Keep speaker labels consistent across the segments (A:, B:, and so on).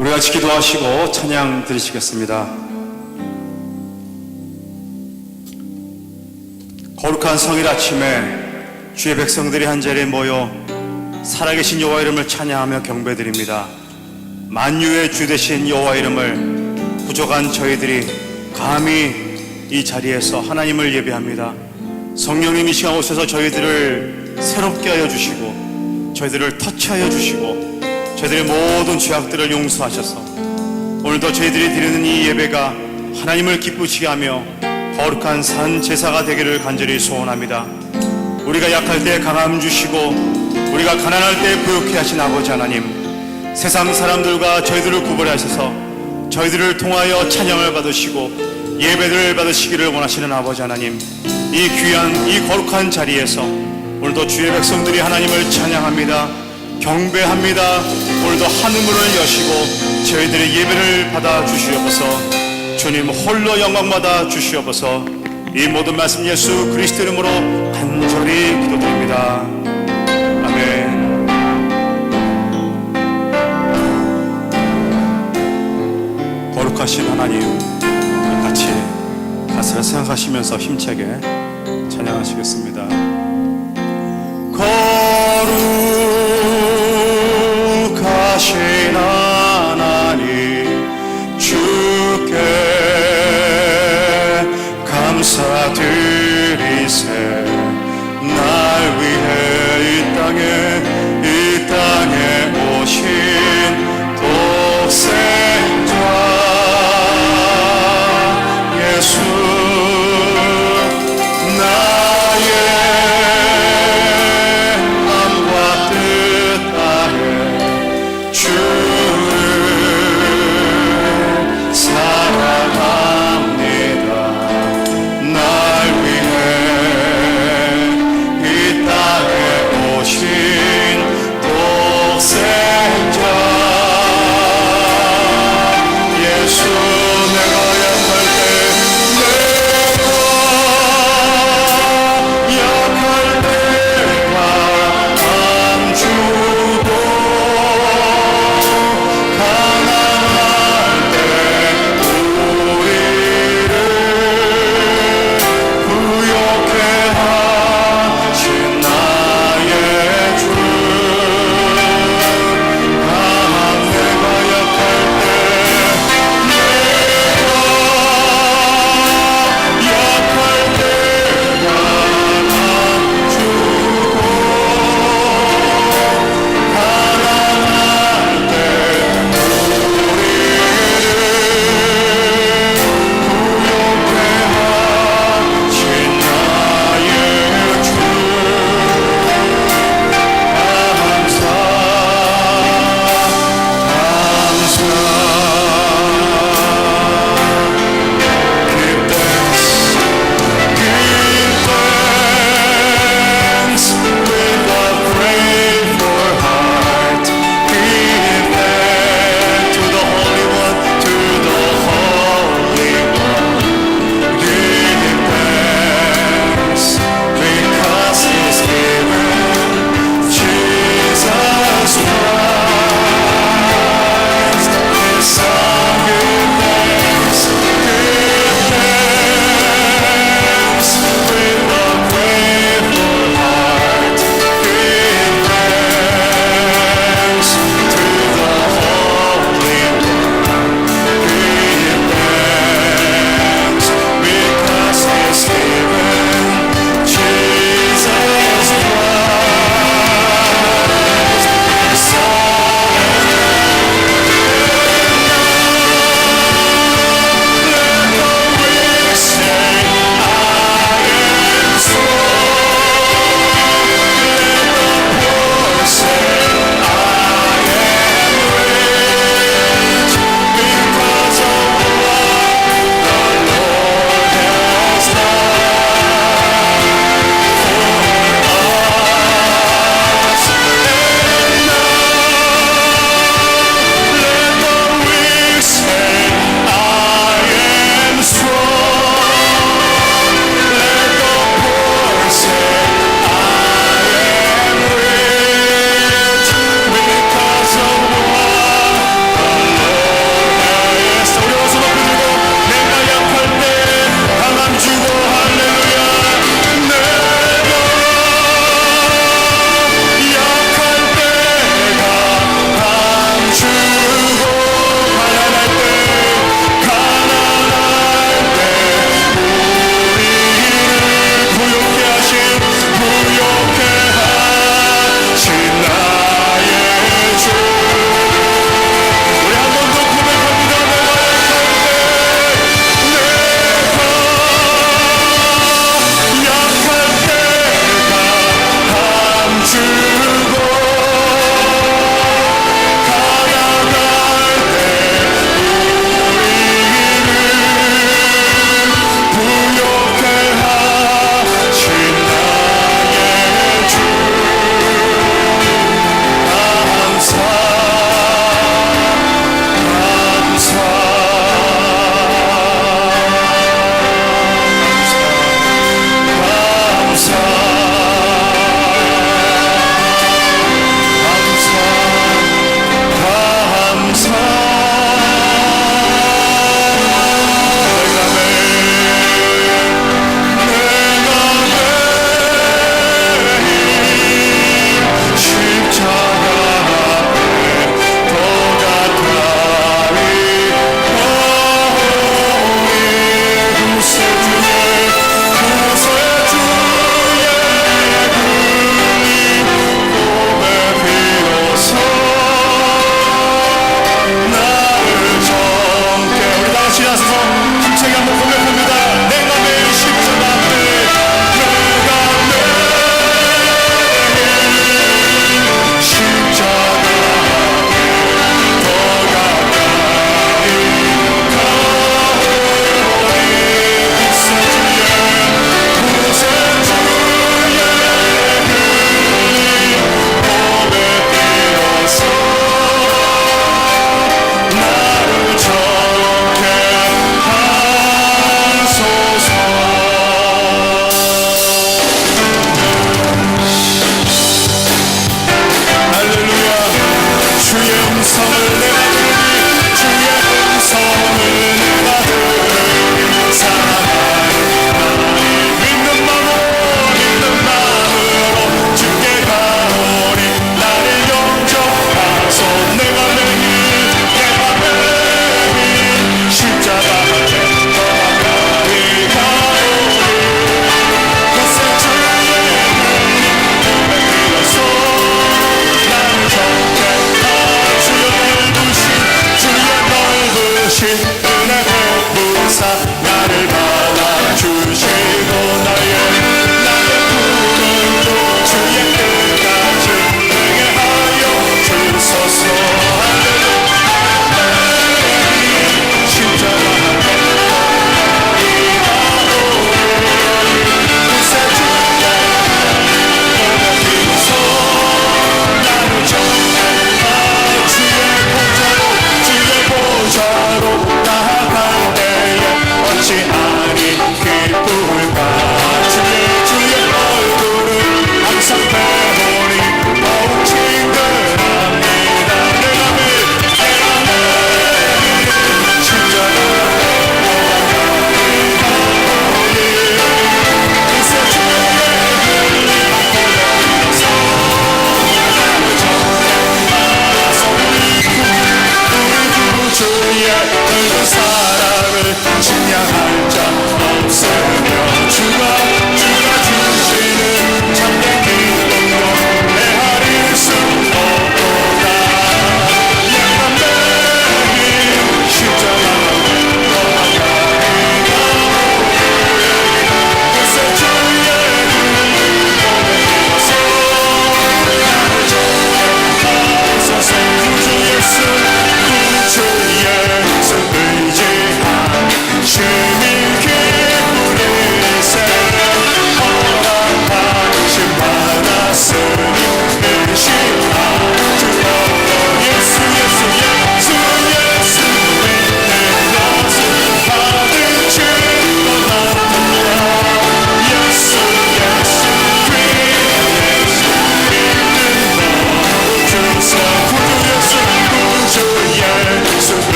A: 우리 같이 기도하시고 찬양 드리시겠습니다. 거룩한 성일 아침에 주의 백성들이 한자리에 모여 살아계신 여호와 이름을 찬양하며 경배드립니다. 만유의 주 되신 여호와 이름을 부족한 저희들이 감히 이 자리에서 하나님을 예배합니다. 성령님 이 시간 오셔서 저희들을 새롭게 하여 주시고 저희들을 터치하여 주시고 저희들의 모든 죄악들을 용서하셔서 오늘도 저희들이 드리는 이 예배가 하나님을 기쁘시게 하며 거룩한 산 제사가 되기를 간절히 소원합니다. 우리가 약할 때 강함 주시고 우리가 가난할 때 부욕케 하신 아버지 하나님, 세상 사람들과 저희들을 구별하셔서 저희들을 통하여 찬양을 받으시고 예배를 받으시기를 원하시는 아버지 하나님, 이 귀한 이 거룩한 자리에서 오늘도 주의 백성들이 하나님을 찬양합니다. 경배합니다. 오늘도 하늘문을 여시고 저희들의 예배를 받아 주시옵소서. 주님 홀로 영광 받아 주시옵소서. 이 모든 말씀 예수 그리스도 이름으로 간절히 기도드립니다. 아멘. 거룩하신 하나님, 같이 가사를 생각하시면서 힘차게 찬양하시겠습니다. 거룩하신 하나님, 주께 감사드리세. 날 위해 이 땅에 오신 독생자 예수, 나의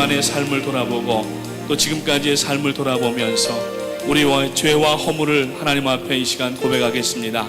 B: 동안의 삶을 돌아보고 또 지금까지의 삶을 돌아보면서 우리와 죄와 허물을 하나님 앞에 이 시간 고백하겠습니다.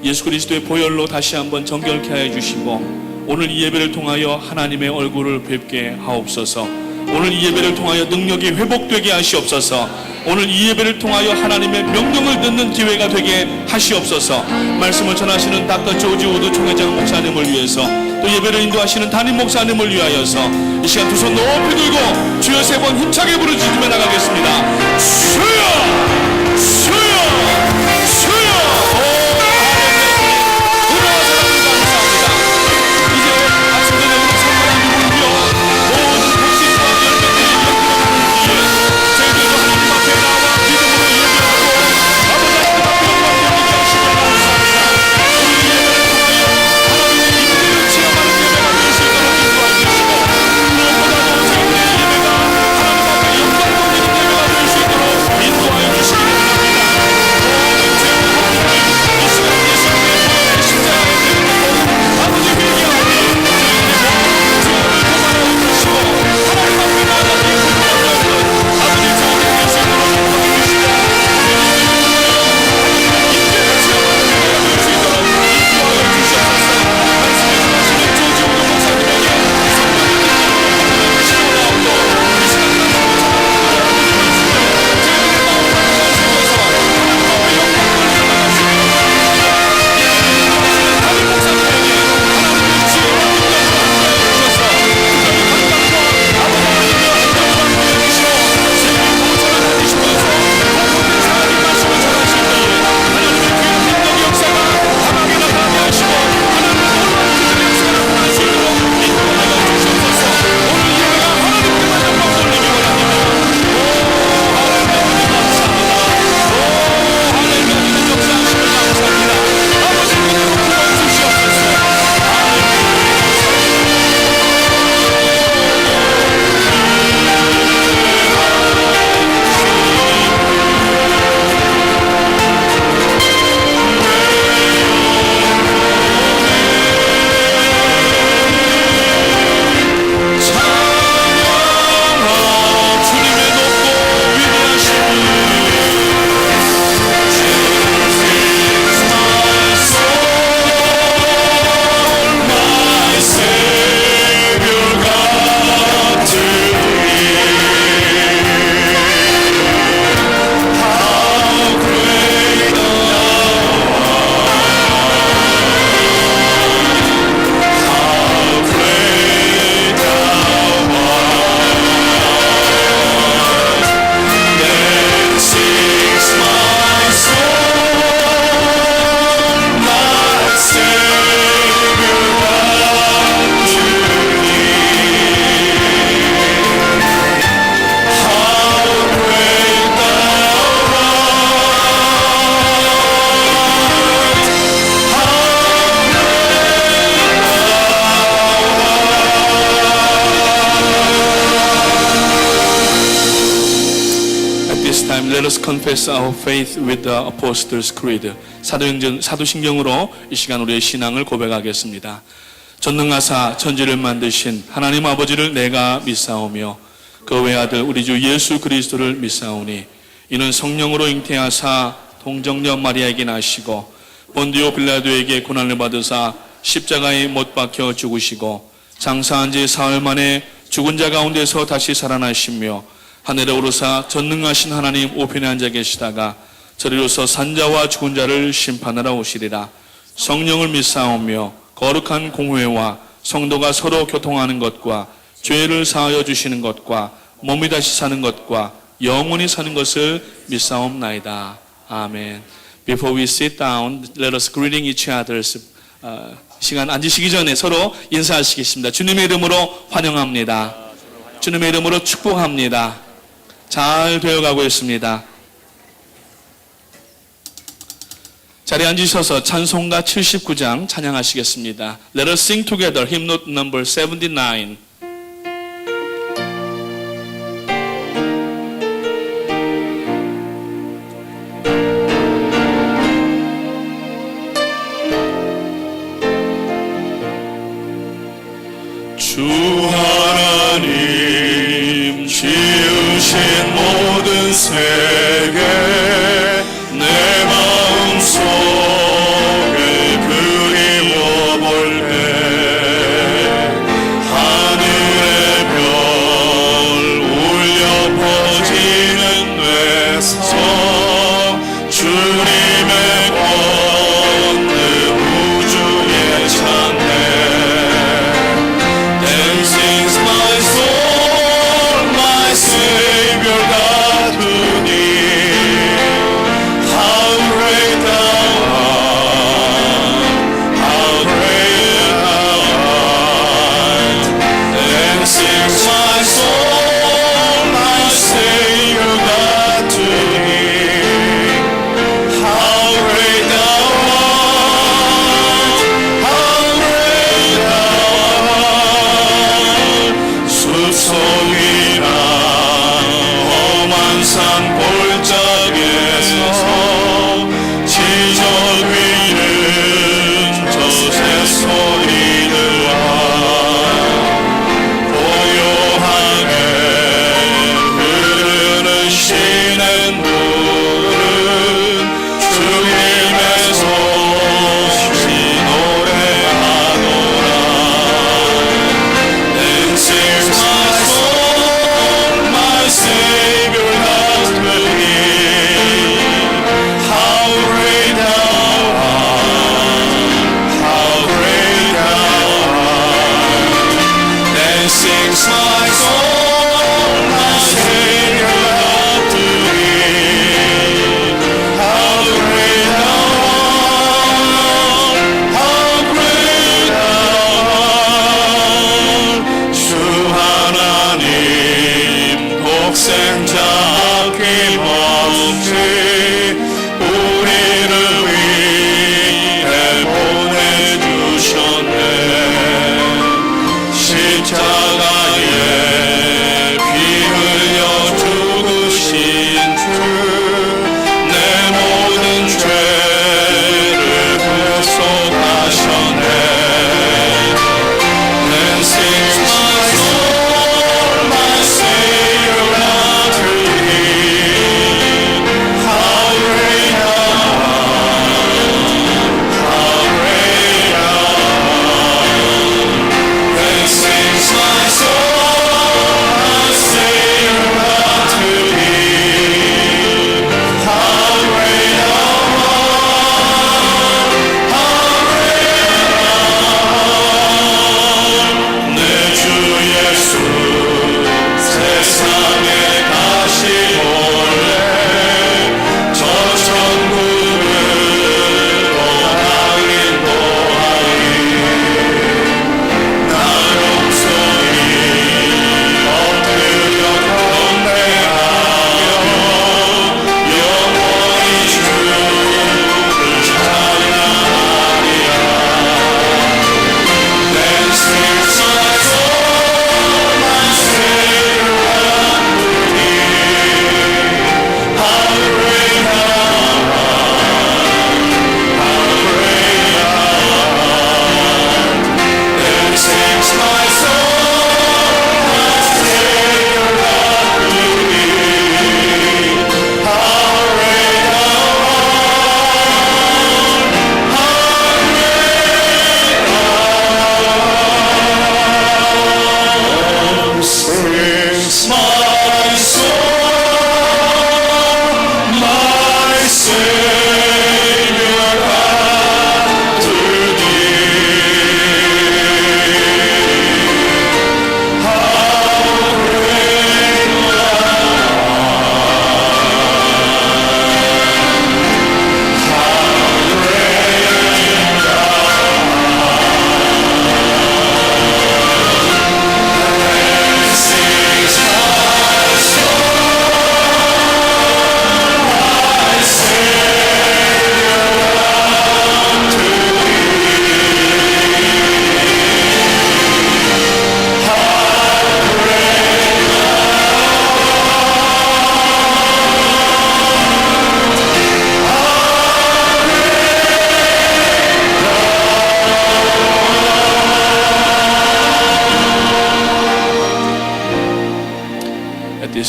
B: 예수 그리스도의 보혈로 다시 한번 정결케 하여 주시고 오늘 이 예배를 통하여 하나님의 얼굴을 뵙게 하옵소서. 오늘 이 예배를 통하여 능력이 회복되게 하시옵소서. 오늘 이 예배를 통하여 하나님의 명령을 듣는 기회가 되게 하시옵소서. 말씀을 전하시는 닥터 조지 우드 총회장 목사님을 위해서 또 예배를 인도하시는 담임 목사님을 위하여서 이 시간 두 손 높이 들고 주여 세 번 힘차게 부르짖으며 나가겠습니다. 주여! 주여! 주여! 오 할렐루야! 감사합니다. 이제 아침 저녁으로 성만한 누굴요 모든 복신과 열매들이 연결하는 뒤에 저희들도 하나님 앞에 나와 믿음으로 예배하고 아버지 하나님 앞에 영광 돌리게 하시며 감사합니다. 오늘 이 예배를 통하여 하나님의 임재를 체험하는 예배가 될 수 있도록 인도하여 주시고 무엇보다도 저희들의 예배가 하나님 앞에 영광 돌리는 예배가 될 수 있도록 인도하여 주시기 바랍니다. 모든 죄와 허물을 이 시간 예수님의 보혈의 십자가에 내려놓고 아버지 회개하오니 저희들의 모든 죄를 도말하여 주시고 하나님 앞에 나아가 예수님을 얻는 아버지 저희들 될수 있도록 인도하여 주시고 임재를 체험하는 예배가 될 수 있도록 인도하여 주시옵소서. 말씀을 전하시는 조지 우드 목사님에게 성령의 능력을 주시고 나오고 이 시간 말씀을 전하는 여러분의 말씀을 저희들의 마음을 가지셔서 하나님 앞에 영광을 드러나시고 담임 목사님에게 하나님의 지혜와 능력을 함께하여 주셔서 특별히 건강과 아버지 하나님의 행동을 함께해 주시고 생명 보호자를 가지시면서 공급된 하나님 말씀을 전하실 때에 하나님의 귀한 능력의 역사가 다방에 나타나게 하시고 하나님의 놀라운 기적의 역사가 나타날 수 있도록 인도하여 주시옵소서. 오늘 예배가 하나님께만 영광 돌리기 원합니다. 오 할렐루야 감사합니다. 오 할렐루야 역사하시며 감사합니다. 아버지 은혜로 부어주시옵소서. 찬양하 주님의 높고 위대하신 Let us confess our faith with the Apostles' Creed. 사도신경으로 이 시간 우리의 신앙을 고백하겠습니다. 전능하사 천지를 만드신 하나님 아버지를 내가 믿사오며 그 외아들 우리 주 예수 그리스도를 믿사오니 이는 성령으로 잉태하사 동정녀 마리아에게 나시고 본디오 빌라도에게 고난을 받으사 십자가에 못 박혀 죽으시고 장사한 지 사흘 만에 죽은 자 가운데서 다시 살아나시며 하늘에 오르사 전능하신 하나님 우편에 앉아 계시다가 저리로서 산자와 죽은 자를 심판하러 오시리라. 성령을 믿사오며 거룩한 공회와 성도가 서로 교통하는 것과 죄를 사하여 주시는 것과 몸이 다시 사는 것과 영원히 사는 것을 믿사옵나이다. 아멘. Before we sit down, let us greeting each other's 시간 앉으시기 전에 서로 인사하시겠습니다. 주님의 이름으로 환영합니다. 주님의 이름으로 축복합니다. 잘 되어가고 있습니다. 자리에 앉으셔서 찬송가 79장 찬양하시겠습니다. Let us sing together hymn note number 79.
A: 주 하나님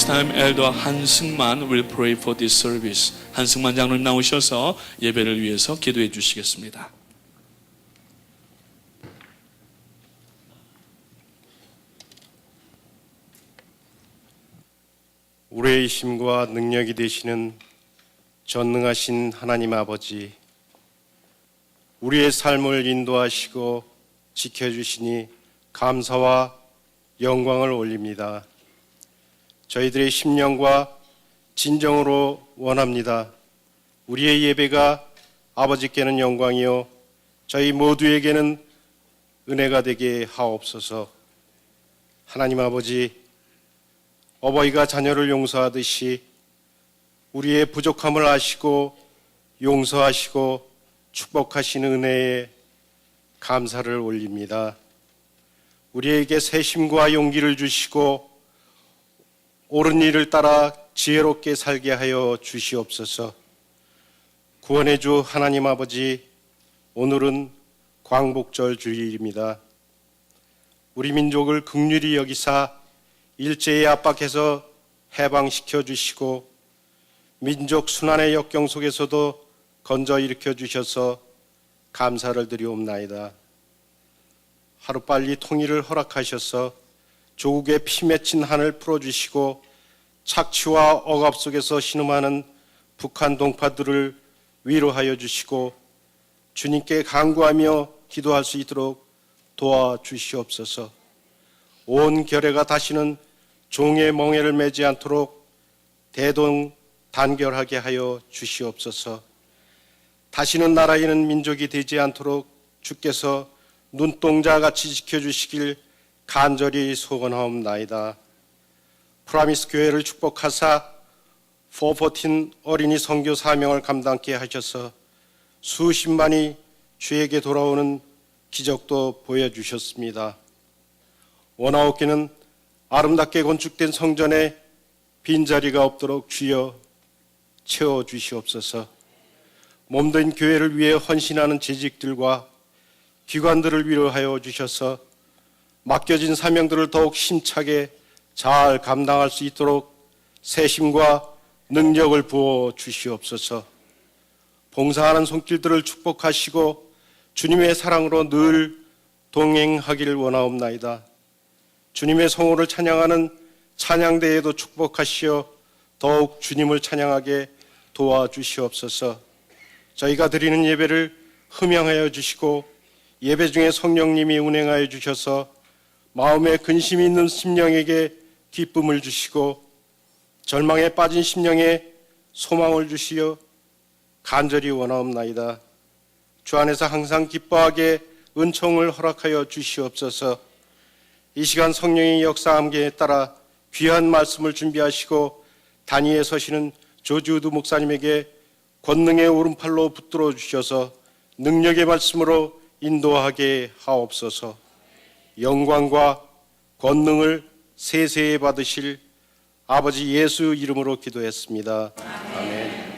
B: time, Elder 한승만 will pray for this service. 한승만 장로님 나오셔서 예배를 위해서 기도해 주시겠습니다.
C: 우리의 힘과 능력이 되시는 전능하신 하나님 아버지, 우리의 삶을 인도하시고 지켜주시니 감사와 영광을 올립니다. 저희들의 심령과 진정으로 원합니다. 우리의 예배가 아버지께는 영광이요 저희 모두에게는 은혜가 되게 하옵소서. 하나님 아버지, 어버이가 자녀를 용서하듯이 우리의 부족함을 아시고 용서하시고 축복하시는 은혜에 감사를 올립니다. 우리에게 새심과 용기를 주시고 옳은 일을 따라 지혜롭게 살게 하여 주시옵소서. 구원의 주 하나님 아버지, 오늘은 광복절 주일입니다. 우리 민족을 긍휼히 여기사 일제에 압박해서 해방시켜 주시고 민족 순환의 역경 속에서도 건져 일으켜 주셔서 감사를 드리옵나이다. 하루빨리 통일을 허락하셔서 조국의 피 맺힌 한을 풀어주시고 착취와 억압 속에서 신음하는 북한 동파들을 위로하여 주시고 주님께 간구하며 기도할 수 있도록 도와주시옵소서. 온 결혜가 다시는 종의 멍에를 매지 않도록 대동단결하게 하여 주시옵소서. 다시는 나라 잃은 민족이 되지 않도록 주께서 눈동자같이 지켜주시길 간절히 소원하옵나이다. 프라미스 교회를 축복하사 414 어린이 선교 사명을 감당케 하셔서 수십만이 주에게 돌아오는 기적도 보여주셨습니다. 원하옵기는 아름답게 건축된 성전에 빈자리가 없도록 주여 채워주시옵소서. 몸된 교회를 위해 헌신하는 재직들과 기관들을 위로하여 주셔서 맡겨진 사명들을 더욱 힘차게 잘 감당할 수 있도록 새심과 능력을 부어 주시옵소서. 봉사하는 손길들을 축복하시고 주님의 사랑으로 늘 동행하기를 원하옵나이다. 주님의 성호를 찬양하는 찬양대회도 축복하시어 더욱 주님을 찬양하게 도와주시옵소서. 저희가 드리는 예배를 흠양하여 주시고 예배 중에 성령님이 운행하여 주셔서 마음에 근심이 있는 심령에게 기쁨을 주시고 절망에 빠진 심령에 소망을 주시어 간절히 원하옵나이다. 주 안에서 항상 기뻐하게 은총을 허락하여 주시옵소서. 이 시간 성령의 역사함에 따라 귀한 말씀을 준비하시고 단위에 서시는 조지 우드 목사님에게 권능의 오른팔로 붙들어 주셔서 능력의 말씀으로 인도하게 하옵소서. 영광과 권능을 세세히 받으실 아버지 예수 이름으로 기도했습니다. 아멘.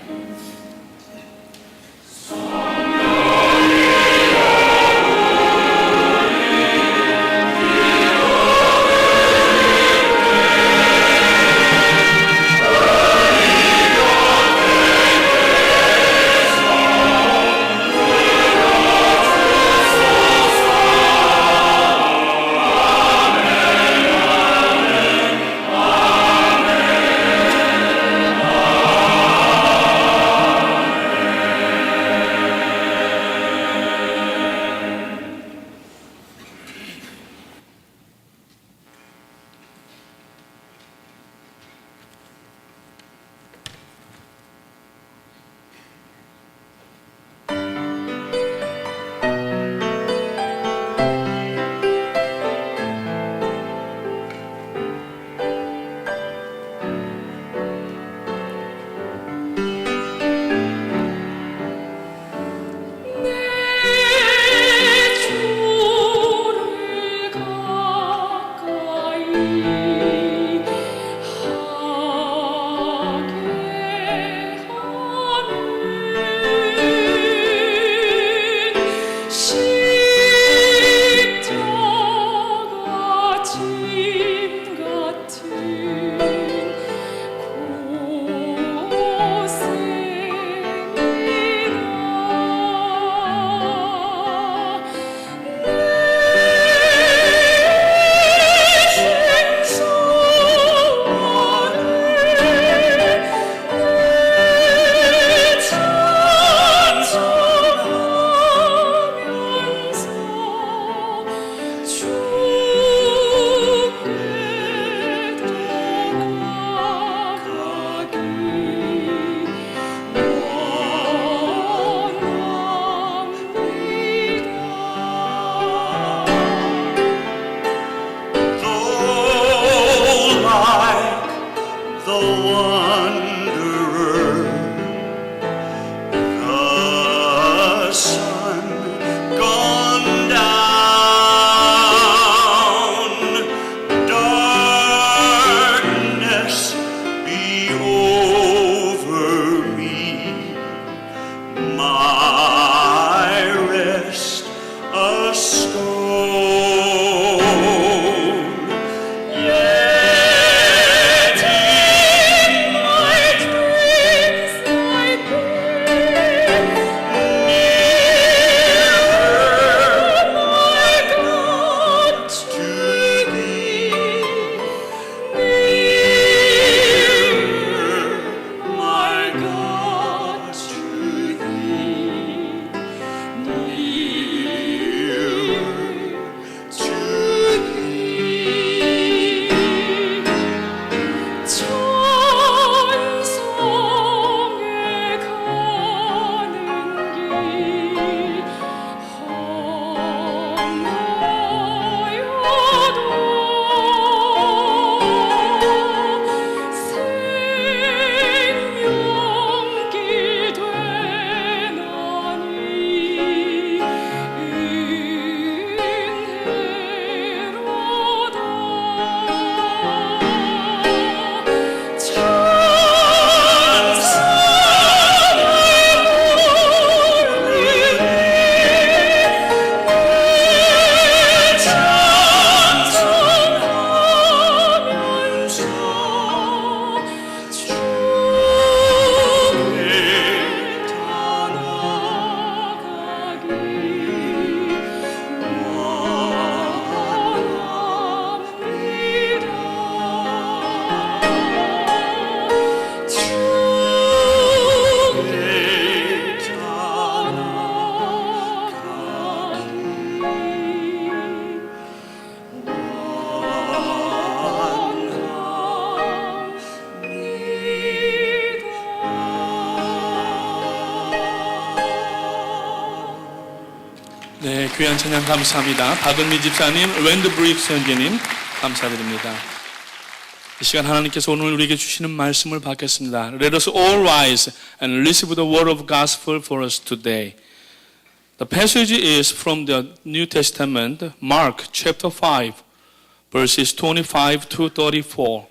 B: 네, 귀한 찬양 감사합니다. 박은미 집사님, 랜드브릭 선교님 감사드립니다. 이 시간 하나님께서 오늘 우리에게 주시는 말씀을 받겠습니다. Let us all rise and receive the word of gospel for us today. The passage is from the New Testament, Mark chapter 5, verses 25 to 34.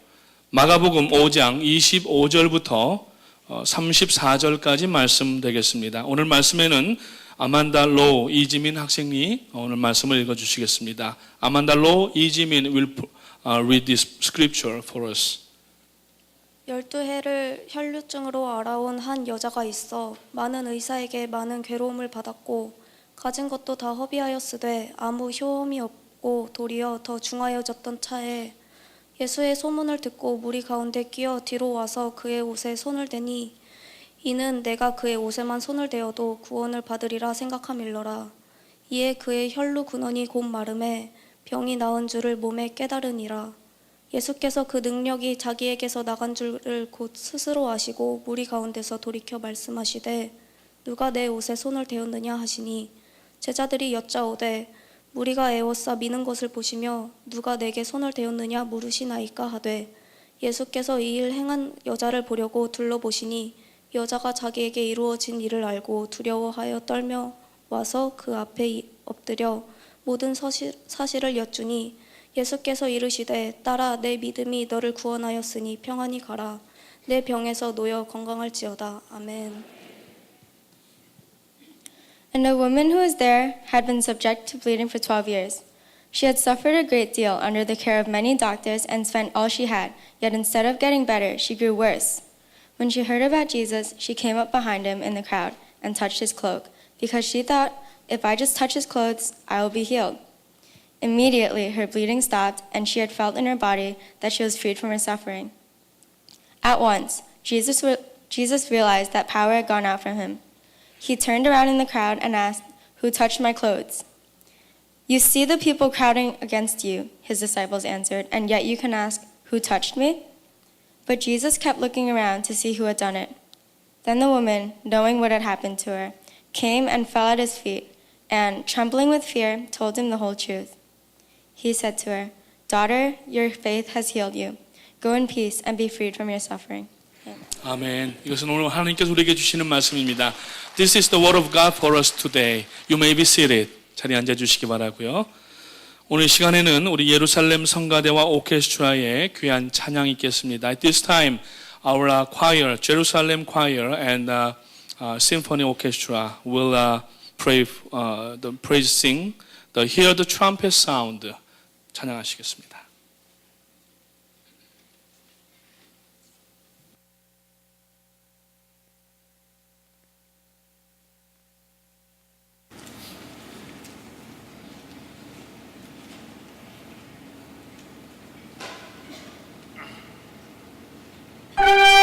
B: 마가복음 5장 25절부터 34절까지 말씀 되겠습니다. 오늘 말씀에는 아만다 로 이지민 학생이 오늘 말씀을 읽어주시겠습니다. 아만다 로 이지민 will read this scripture for us.
D: 12해를 혈류증으로 알아온 한 여자가 있어 많은 의사에게 많은 괴로움을 받았고 가진 것도 다 허비하였으되 아무 효험이 없고 도리어 더 중하여졌던 차에 예수의 소문을 듣고 무리 가운데 끼어 뒤로 와서 그의 옷에 손을 대니 이는 내가 그의 옷에만 손을 대어도 구원을 받으리라 생각함일러라. 이에 그의 혈루 근원이 곧 마름에 병이 나은 줄을 몸에 깨달으니라. 예수께서 그 능력이 자기에게서 나간 줄을 곧 스스로 아시고 무리 가운데서 돌이켜 말씀하시되 누가 내 옷에 손을 대었느냐 하시니 제자들이 여짜오되 무리가 에워싸 미는 것을 보시며 누가 내게 손을 대었느냐 물으시나이까 하되 예수께서 이 일 행한 여자를 보려고 둘러보시니 여자가 자기에게 이루어진 일을 알고 두려워하여 떨며 와서 그 앞에 엎드려 모든 사실을 여쭈니 예수께서 이르시되 딸아 내 믿음이 너를 구원하였으니 평안히 가라. 내 병에서 놓여 건강할지어다. 아멘.
E: And a woman who was there had been subject to bleeding for 12 years. She had suffered a great deal under the care of many doctors and spent all she had, yet instead of getting better, she grew worse. When she heard about Jesus, she came up behind him in the crowd and touched his cloak, because she thought, if I just touch his clothes, I will be healed. Immediately, her bleeding stopped, and she had felt in her body that she was freed from her suffering. At once, Jesus realized that power had gone out from him. He turned around in the crowd and asked, "Who touched my clothes?" "You see the people crowding against you," his disciples answered, "and yet you can ask, 'Who touched me?'" But Jesus kept looking around to see who had done it. Then the woman, knowing what had happened to her, came and fell at his feet, and, trembling with fear, told him the whole truth. He said to her, "Daughter, your faith has healed you. Go in peace and be freed from your suffering."
B: 아멘. 이것은 오늘 하나님께서 우리에게 주시는 말씀입니다. This is the word of God for us today. You may be seated. 자리에 앉아 주시기 바라고요. 오늘 시간에는 우리 예루살렘 성가대와 오케스트라의 귀한 찬양이 있겠습니다. At this time, our choir, Jerusalem Choir and Symphony Orchestra will sing the Hear the Trumpet Sound. 찬양하시겠습니다.
F: Hear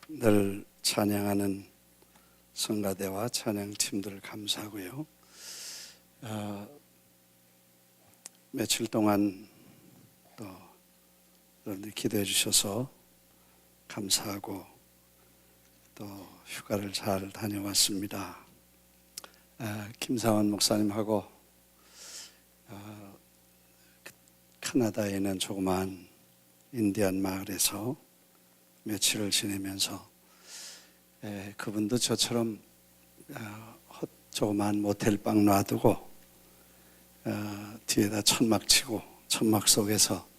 F: 늘 찬양하는 성가대와 찬양팀들 감사하고요. 며칠 동안 또 여러분들 기도해 주셔서 감사하고 또 휴가를 잘 다녀왔습니다. 김상원 목사님하고 캐나다에 있는 조그마한 인디안 마을에서 며칠을 지내면서 그분도 저처럼 조그마한 모텔방 놔두고 뒤에다 천막 치고 천막 속에서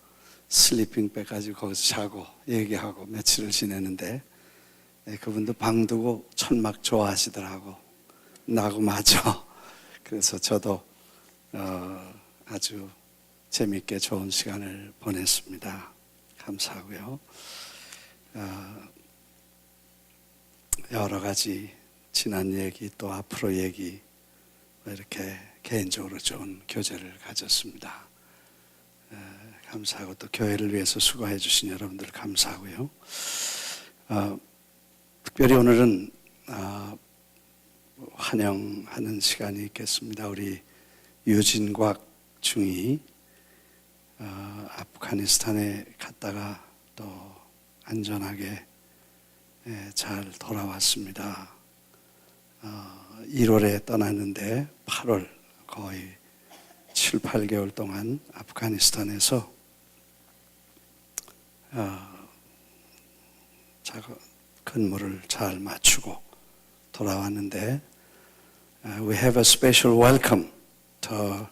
F: 슬리핑백 가지고 거기서 자고 얘기하고 며칠을 지내는데 그분도 방 두고 천막 좋아하시더라고. 나고 맞아. 그래서 저도 아주 재미있게 좋은 시간을 보냈습니다. 감사하고요. 여러 가지 지난 얘기 또 앞으로 얘기 이렇게 개인적으로 좋은 교제를 가졌습니다. 감사하고 또 교회를 위해서 수고해 주신 여러분들 감사하고요. 특별히 오늘은 환영하는 시간이 있겠습니다. 우리 유진곽 중이 아프가니스탄에 갔다가 또 안전하게 잘 돌아왔습니다. 1월에 떠났는데 8월 거의 7, 8개월 동안 아프가니스탄에서 근무를 잘 마치고 돌아왔는데 we have a special welcome to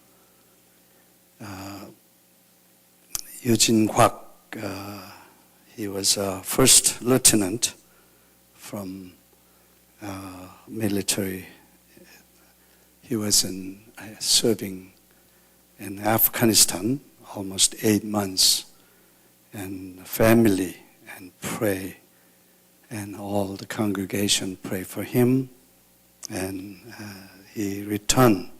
F: Eugene Kwak. He was a first lieutenant from military. He was serving in Afghanistan almost 8 months, and family and pray, and all the congregation pray for him, and he returned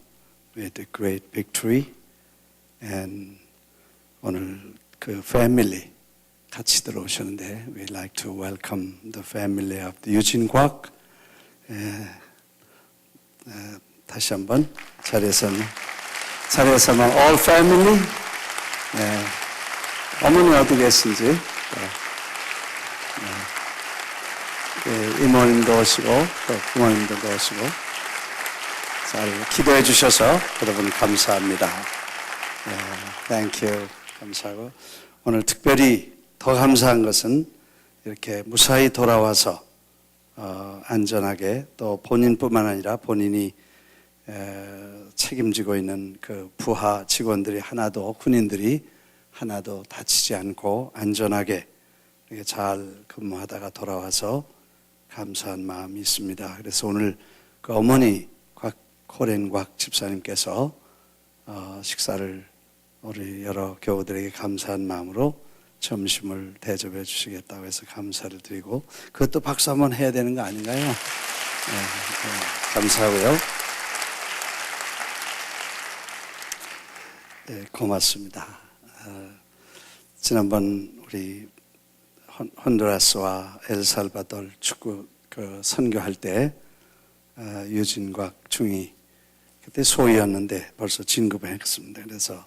F: with a great victory. And 오늘 그 family 같이 들어오셨는데 we'd like to welcome the family of the Eugene Kwak. 다시 한번 자리에서만 all family. 어머니 어디 계신지 이모님도 오시고 또 부모님들도 오시고 잘 기도해 주셔서 여러분 감사합니다. Thank you. 감사하고 오늘 특별히 더 감사한 것은 이렇게 무사히 돌아와서 안전하게 또 본인뿐만 아니라 본인이 책임지고 있는 그 부하 직원들이 하나도 군인들이 하나도 다치지 않고 안전하게 이렇게 잘 근무하다가 돌아와서 감사한 마음이 있습니다. 그래서 오늘 그 어머니 코렌곽 집사님께서 식사를 우리 여러 교우들에게 감사한 마음으로 점심을 대접해 주시겠다고 해서 감사를 드리고 그것도 박수 한번 해야 되는 거 아닌가요? 감사하고요. 고맙습니다. 지난번 우리 혼두라스와 엘살바도르 축구 선교할 때 유진곽 중이 그때 소위였는데 벌써 진급을 했습니다. 그래서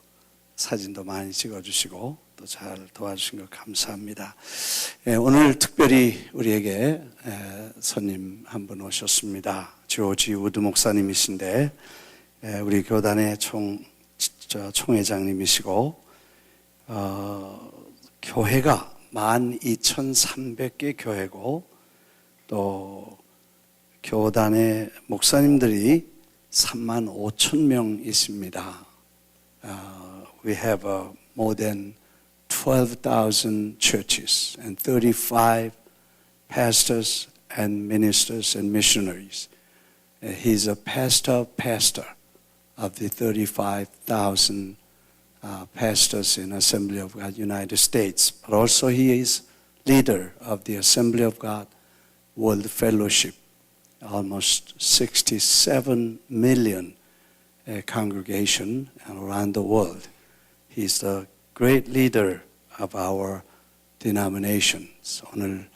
F: 사진도 많이 찍어주시고 또 잘 도와주신 것 감사합니다. 오늘 특별히 우리에게 손님 한 분 오셨습니다. 조지 우드 목사님이신데 우리 교단의 총회장님이시고 교회가 12,300개 교회고 또 교단의 목사님들이 35,000명 있습니다. We have more than 12,000 churches and 35 pastors and ministers and missionaries. He's a pastor of the 35,000 pastors in Assembly of God United States, but also he is leader of the Assembly of God World Fellowship, almost 67 million congregation around the world. He's the great leader of our denominations. 오늘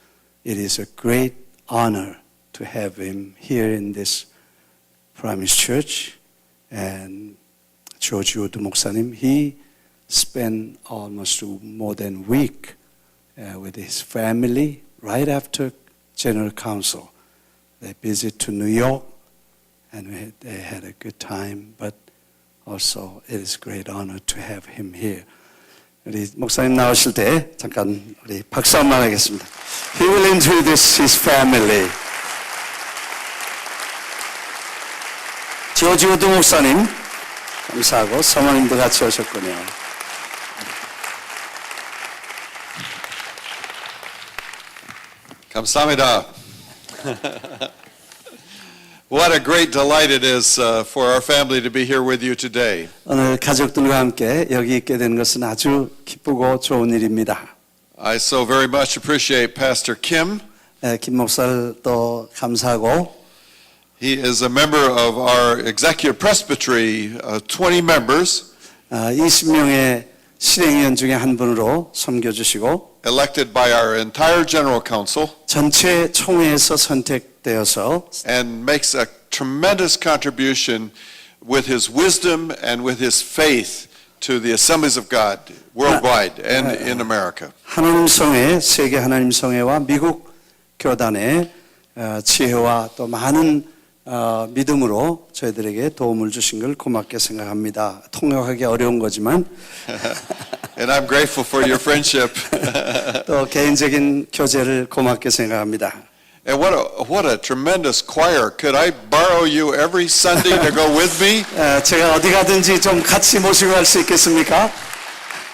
F: it is a great honor to have him here in this Promise Church. And George Wood 목사님, he spent almost more than a week with his family right after General Council. They visit to New York and they had a good time, but also it is a great honor to have him here. 우리 목사님 나오실 때 잠깐 우리 박수 한번 하겠습니다. He will introduce his family. 조지 우드 목사님 감사하고 사모님도 같이 오셨군요.
G: 감사합니다. What a great delight it is for our family to be here with you today.
F: 오늘 가족들과 함께 여기 있게 된 것은 아주 기쁘고 좋은 일입니다.
G: I so very much appreciate Pastor Kim.
F: 김 목사도 감사하고
G: He is a member of our executive presbytery, 20 members,
F: 20명의 실행위원 중에 한 분으로 섬겨주시고
G: elected by our entire general council,
F: 전체 총회에서 선택되어서
G: and makes a tremendous contribution with his wisdom and with his faith to the assemblies of God worldwide and in America.
F: 하나님 성회, 세계 하나님 성회와 미국 교단의 지혜와 또 많은 믿음으로 저희들에게 도움을 주신 걸 고맙게 생각합니다. 통역하기 어려운 거지만
G: And I'm grateful for your friendship.
F: 또 개인적인 교제를 고맙게 생각합니다.
G: And what a tremendous choir. Could I borrow you every Sunday to go with me?
F: 제가 어디 가든지 좀 같이 모시고 갈 수 있겠습니까?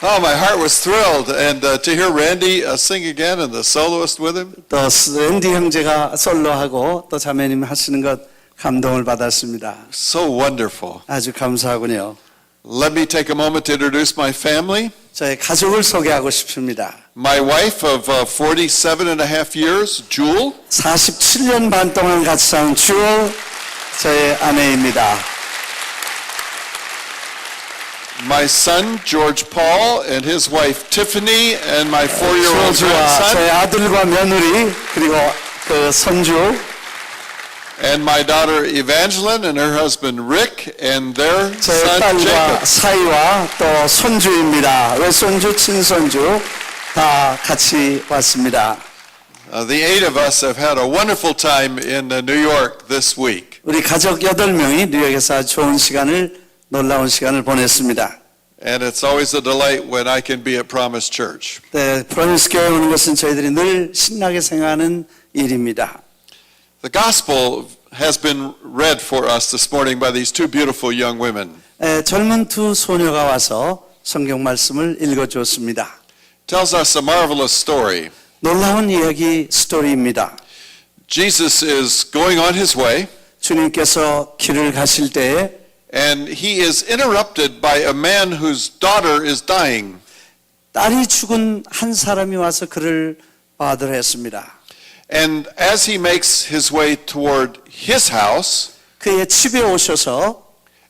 G: Oh, my heart was thrilled. And to hear Randy sing again and the soloist with him.
F: 또 랜디 형제가 솔로하고 또 자매님 하시는 것 감동을 받았습니다.
G: So wonderful.
F: 아주 감사하군요.
G: Let me take a moment to introduce my family.
F: 저의 가족을 소개하고 싶습니다.
G: My wife of 47 and a half years, Jewel.
F: 47년 반 동안 같이 산 주얼, 저의 아내입니다.
G: My son, George Paul, and his wife, Tiffany, and my 4-year-old
F: 조지와
G: grandson.
F: 저의 아들과 며느리 그리고 그 손주
G: And my daughter, Evangeline, and her husband, Rick, and their
F: 저의
G: son,
F: 딸과
G: Jacob.
F: 사이와 또 손주입니다. 외손주, 친손주 다 같이 왔습니다.
G: The 8 of us have had a wonderful time in New York this week.
F: 우리 가족 8명이 뉴욕에서 아주 좋은 시간을 놀라운 시간을 보냈습니다.
G: And it's always a delight when I can be at Promise Church.
F: 네, 프로미스 교회 오는 것은 저희들이 늘 신나게 생각하는 일입니다.
G: The gospel has been read for us this morning by these two beautiful young women.
F: 젊은 두 소녀가 와서 성경 말씀을 읽어주었습니다.
G: Tells us a marvelous story.
F: 놀라운 이야기 스토리입니다.
G: Jesus is going on his way,
F: 주님께서 길을 가실 때에
G: and he is interrupted by a man whose daughter is dying.
F: 딸이 죽은 한 사람이 와서 그를 받으랬습니다.
G: And as he makes his way toward his house,
F: 그의 집에 오셔서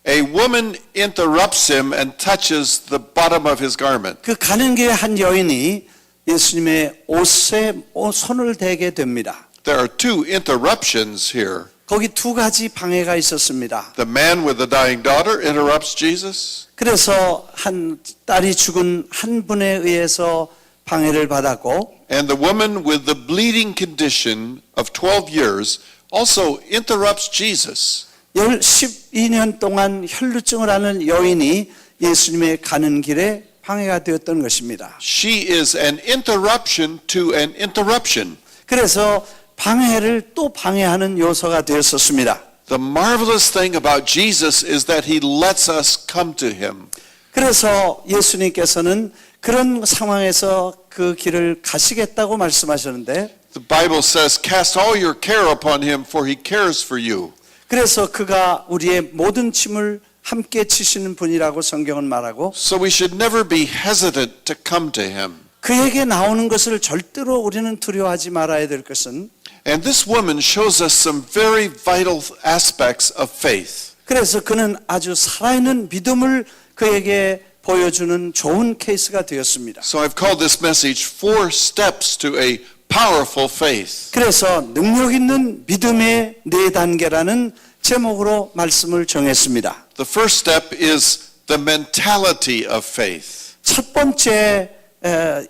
G: a woman interrupts him and touches the bottom of his garment.
F: 그 가는 길에 한 여인이 예수님의 옷에 손을 대게 됩니다.
G: There are two interruptions here.
F: 거기 두 가지 방해가 있었습니다.
G: The man with the dying daughter interrupts Jesus,
F: 그래서 한 딸이 죽은 한 분에 의해서 방해를 받았고
G: and the woman with the bleeding condition of 12 years also interrupts Jesus.
F: 12년 동안 혈루증을 앓는 여인이 예수님의 가는 길에 방해가 되었던 것입니다.
G: She is an interruption to an interruption.
F: 그래서 방해를 또 방해하는 요소가 되었었습니다.
G: The marvelous thing about Jesus is that he lets us come to him.
F: 그래서 예수님께서는 그런 상황에서 그 길을 가시겠다고 말씀하셨는데
G: The Bible says, cast all your care upon him, for he cares for you.
F: 그래서 그가 우리의 모든 짐을 함께 지시는 분이라고 성경은 말하고
G: So we should never be hesitant to come to him.
F: 그에게 나오는 것을 절대로 우리는 두려워하지 말아야 될 것은
G: And this woman shows us some very vital aspects of faith.
F: 그래서 그는 아주 살아있는 믿음을 그에게 보여주는 좋은 케이스가 되었습니다.
G: So I've called this message Four Steps to a Powerful Faith.
F: 그래서 능력 있는 믿음의 4단계라는 제목으로 말씀을 정했습니다.
G: The first step is the mentality of faith.
F: 첫 번째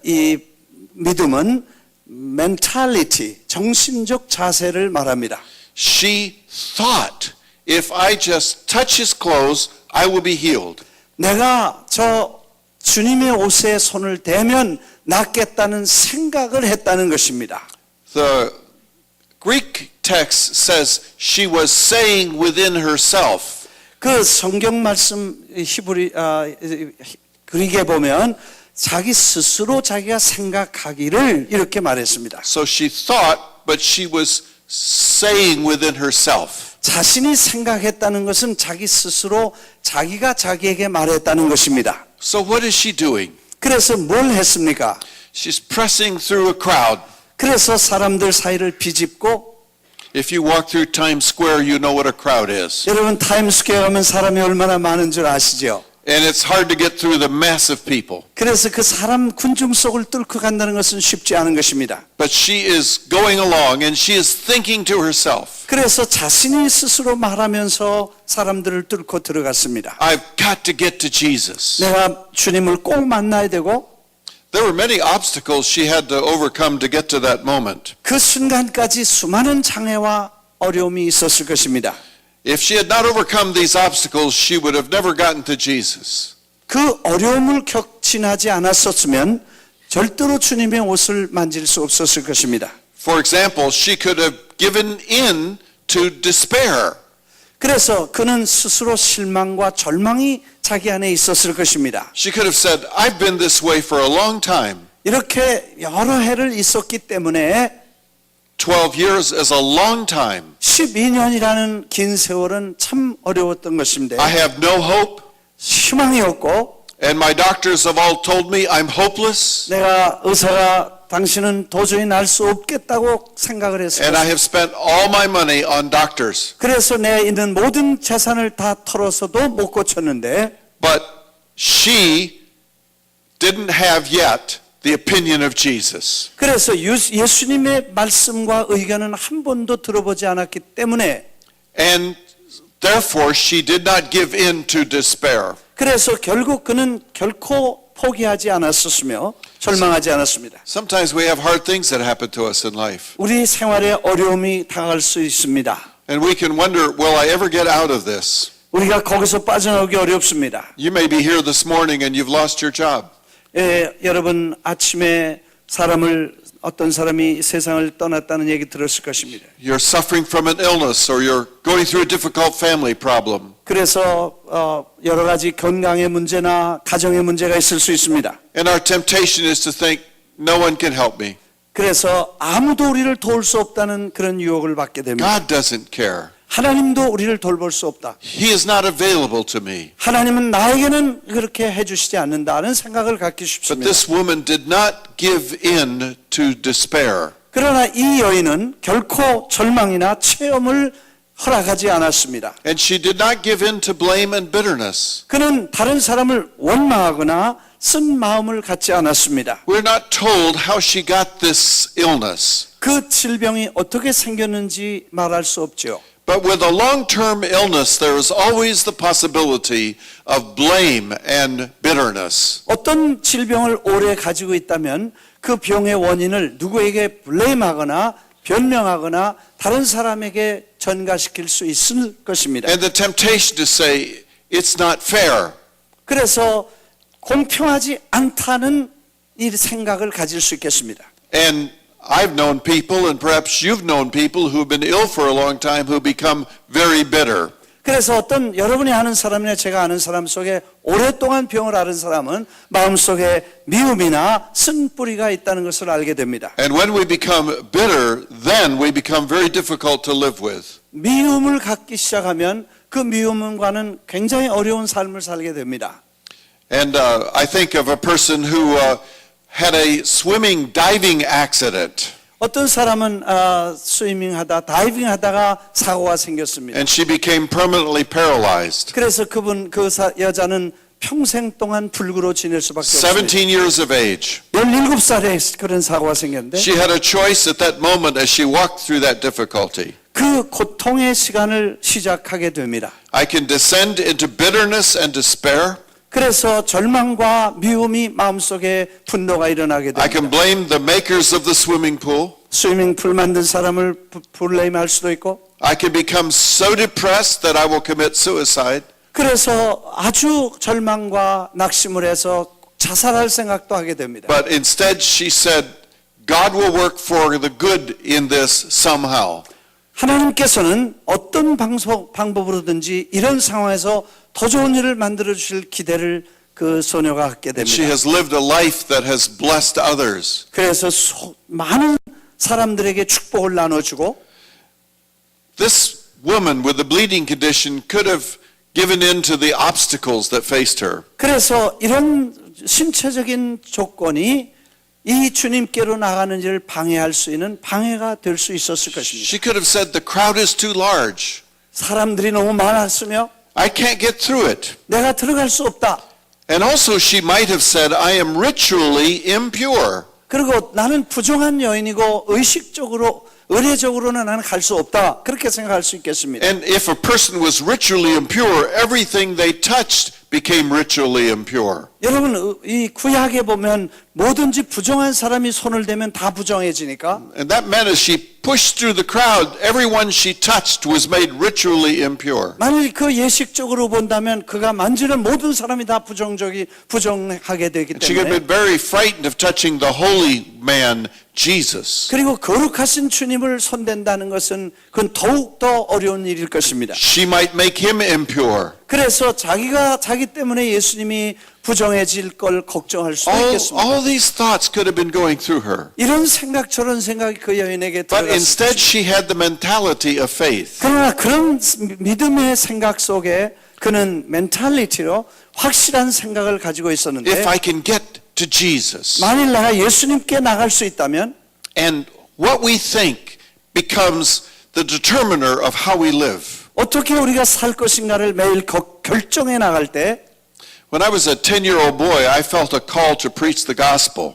F: 이 믿음은 mentality, 정신적 자세를 말합니다.
G: She thought, if I just touch his clothes, I will be healed.
F: 내가 저 주님의 옷에 손을 대면 낫겠다는 생각을 했다는 것입니다.
G: The Greek text says she was saying within herself.
F: 그 성경 말씀 그리게 보면 자기 스스로 자기가 생각하기를 이렇게 말했습니다.
G: So she thought, but she was saying within herself.
F: 자신이 생각했다는 것은 자기 스스로 자기가 자기에게 말했다는 것입니다.
G: So what is she doing?
F: 그래서 뭘 했습니까?
G: She's pressing through a crowd.
F: 그래서 사람들 사이를 비집고
G: If you walk through Times Square, you know what a crowd is.
F: 여러분 타임스퀘어 가면 사람이 얼마나 많은 줄 아시죠?
G: And it's hard to get through the mass of people.
F: 그래서 그 사람 군중 속을 뚫고 간다는 것은 쉽지 않은 것입니다.
G: But she is going along and she is thinking to herself,
F: 그래서 자신이 스스로 말하면서 사람들을 뚫고 들어갔습니다.
G: I've got to get to Jesus.
F: 내가 주님을 꼭 만나야 되고
G: There were many obstacles she had to overcome to get to that moment.
F: 그 순간까지 수많은 장애와 어려움이 있었을 것입니다.
G: If she had not overcome these obstacles, she would have never gotten to Jesus.
F: 그 어려움을 지나지 않았었으면 절대로 주님의 옷을 만질 수 없었을 것입니다.
G: For example, she could have given in to despair.
F: 그래서 그는 스스로 실망과 절망이 자기 안에 있었을 것입니다.
G: She could have said, I've been this way for a long time.
F: 이렇게 여러 해를 있었기 때문에
G: 12 years is a long time.
F: 12년이라는 긴 세월은 참 어려웠던 것인데
G: I have no hope,
F: 희망이 없고
G: and my doctors have all told me I'm hopeless,
F: 내가 의사가 당신은 도저히 날 수 없겠다고 생각을 했어요.
G: and I have spent all my money on doctors.
F: 그래서 내 있는 모든 재산을 다 털어서도 못 고쳤는데
G: But she didn't have yet the opinion of Jesus.
F: 그래서 예수님의 말씀과 의견은 한 번도 들어보지 않았기 때문에
G: And therefore she did not give in to despair.
F: 그래서 결국 그는 결코 포기하지 않았었으며 절망하지 않았습니다.
G: Sometimes we have hard things that happen to us in life.
F: 우리 생활에 어려움이 당할 수 있습니다.
G: And we can wonder, will I ever get out of this?
F: 우리가 거기서 빠져나오기 어렵습니다.
G: You may be here this morning and you've lost your job.
F: 여러분 아침에 어떤 사람이 세상을 떠났다는 얘기 들었을 것입니다.
G: You're suffering from an illness or you're going through a difficult family problem.
F: 그래서 여러 가지 건강의 문제나 가정의 문제가 있을 수 있습니다.
G: And our temptation is to think, no one can help me.
F: 그래서 아무도 우리를 도울 수 없다는 그런 유혹을 받게 됩니다.
G: God doesn't care.
F: 하나님도 우리를 돌볼 수 없다.
G: He is not available to me.
F: 하나님은 나에게는 그렇게 해주시지 않는다는 생각을 갖기
G: But
F: 쉽습니다.
G: this woman did not give in to despair.
F: 그러나 이 여인은 결코 절망이나 체험을 허락하지 않았습니다.
G: And she did not give in to blame and bitterness.
F: 그는 다른 사람을 원망하거나 쓴 마음을 갖지 않았습니다.
G: We're not told how she got this illness.
F: 그 질병이 어떻게 생겼는지 말할 수 없죠.
G: But with a long-term illness, there is always the possibility of blame and bitterness.
F: 어떤 질병을 오래 가지고 있다면 그 병의 원인을 누구에게 블레임하거나 변명하거나 다른 사람에게 전가시킬 수 있을 것입니다.
G: And the temptation to say, it's not fair.
F: 그래서 공평하지 않다는 이 생각을 가질 수 있겠습니다.
G: And I've known people, and perhaps you've known people who've been ill for a long time who become very bitter.
F: 그래서 어떤 여러분이 아는 사람이나 제가 아는 사람 속에 오랫동안 병을 앓은 사람은 마음속에 미움이나 쓴뿌리가 있다는 것을 알게 됩니다.
G: And when we become bitter, then we become very difficult to live with.
F: 미움을 갖기 시작하면 그 미움과는 굉장히 어려운 삶을 살게 됩니다.
G: And I think of a person who had a swimming diving accident.
F: 어떤 사람은 스위밍하다 다이빙하다가 사고가 생겼습니다.
G: And she became permanently paralyzed.
F: 그래서 그 여자는 평생 동안 불구로 지낼 수밖에 없습니다.
G: 17 years of age.
F: 17살에 그런 사고가 생겼는데
G: She had a choice at that moment as she walked through that difficulty.
F: 그 고통의 시간을 시작하게 됩니다.
G: I can descend into bitterness and despair.
F: 그래서 절망과 미움이 마음속에 분노가 일어나게
G: I can
F: 됩니다.
G: blame the makers of the swimming pool.
F: 스위밍풀 만든 사람을 블레임할 수도 있고
G: I can become so depressed that I will commit suicide.
F: 그래서 아주 절망과 낙심을 해서 자살할 생각도 하게 됩니다.
G: But instead she said, God will work for the good in this somehow.
F: 하나님께서는 어떤 방법으로든지 이런 상황에서 더 좋은 일을 만들어 주실 기대를 그 소녀가 갖게
G: And she
F: 됩니다.
G: has lived a life that has blessed others.
F: 그래서 많은 사람들에게 축복을 나눠주고
G: This woman with the bleeding condition could have given in to the obstacles that faced her.
F: 그래서 이런 신체적인 조건이 이 주님께로 나가는 일을 방해할 수 있는 방해가 될 수 있었을 것입니다.
G: She could have said, the crowd is too large.
F: 사람들이 너무 많았으며
G: I can't get through it.
F: 내가 들어갈 수 없다.
G: And also she might have said, I am ritually impure.
F: 그리고 나는 부정한 여인이고 의례적으로는 나는 갈 수 없다. 그렇게 생각할 수 있겠습니다.
G: And if a person was ritually impure, everything they touched became ritually impure.
F: 여러분 이 구약에 보면 뭐든지 부정한 사람이 손을 대면 다 부정해지니까
G: And that meant as she pushed through the crowd, everyone she touched was made ritually impure.
F: 만일 그 예식적으로 본다면 그가 만지는 모든 사람이 다 부정하게 되기
G: She had
F: 때문에
G: been very frightened of touching the holy man, Jesus.
F: 그리고 거룩하신 주님을 손댄다는 것은 그건 더욱더 어려운 일일 것입니다.
G: She might make him impure.
F: 그래서 자기 때문에 예수님이 부정해질 걸 걱정할 수 있겠습니다.
G: All these thoughts could have been going through her.
F: 이런 생각 저런 생각이 그 여인에게
G: But instead
F: 들어갔습니다.
G: she had the mentality of faith.
F: 그러나 그런 믿음의 생각 속에 그는 멘탈리티로 확실한 생각을 가지고
G: If
F: 있었는데
G: I can get to Jesus,
F: 만일 내가 예수님께 나갈 수 있다면
G: and what we think becomes the determiner of how we live.
F: 어떻게 우리가 살 것인가를 매일 결정해 나갈 때
G: When I was a 10-year-old boy, I felt a call to preach the gospel.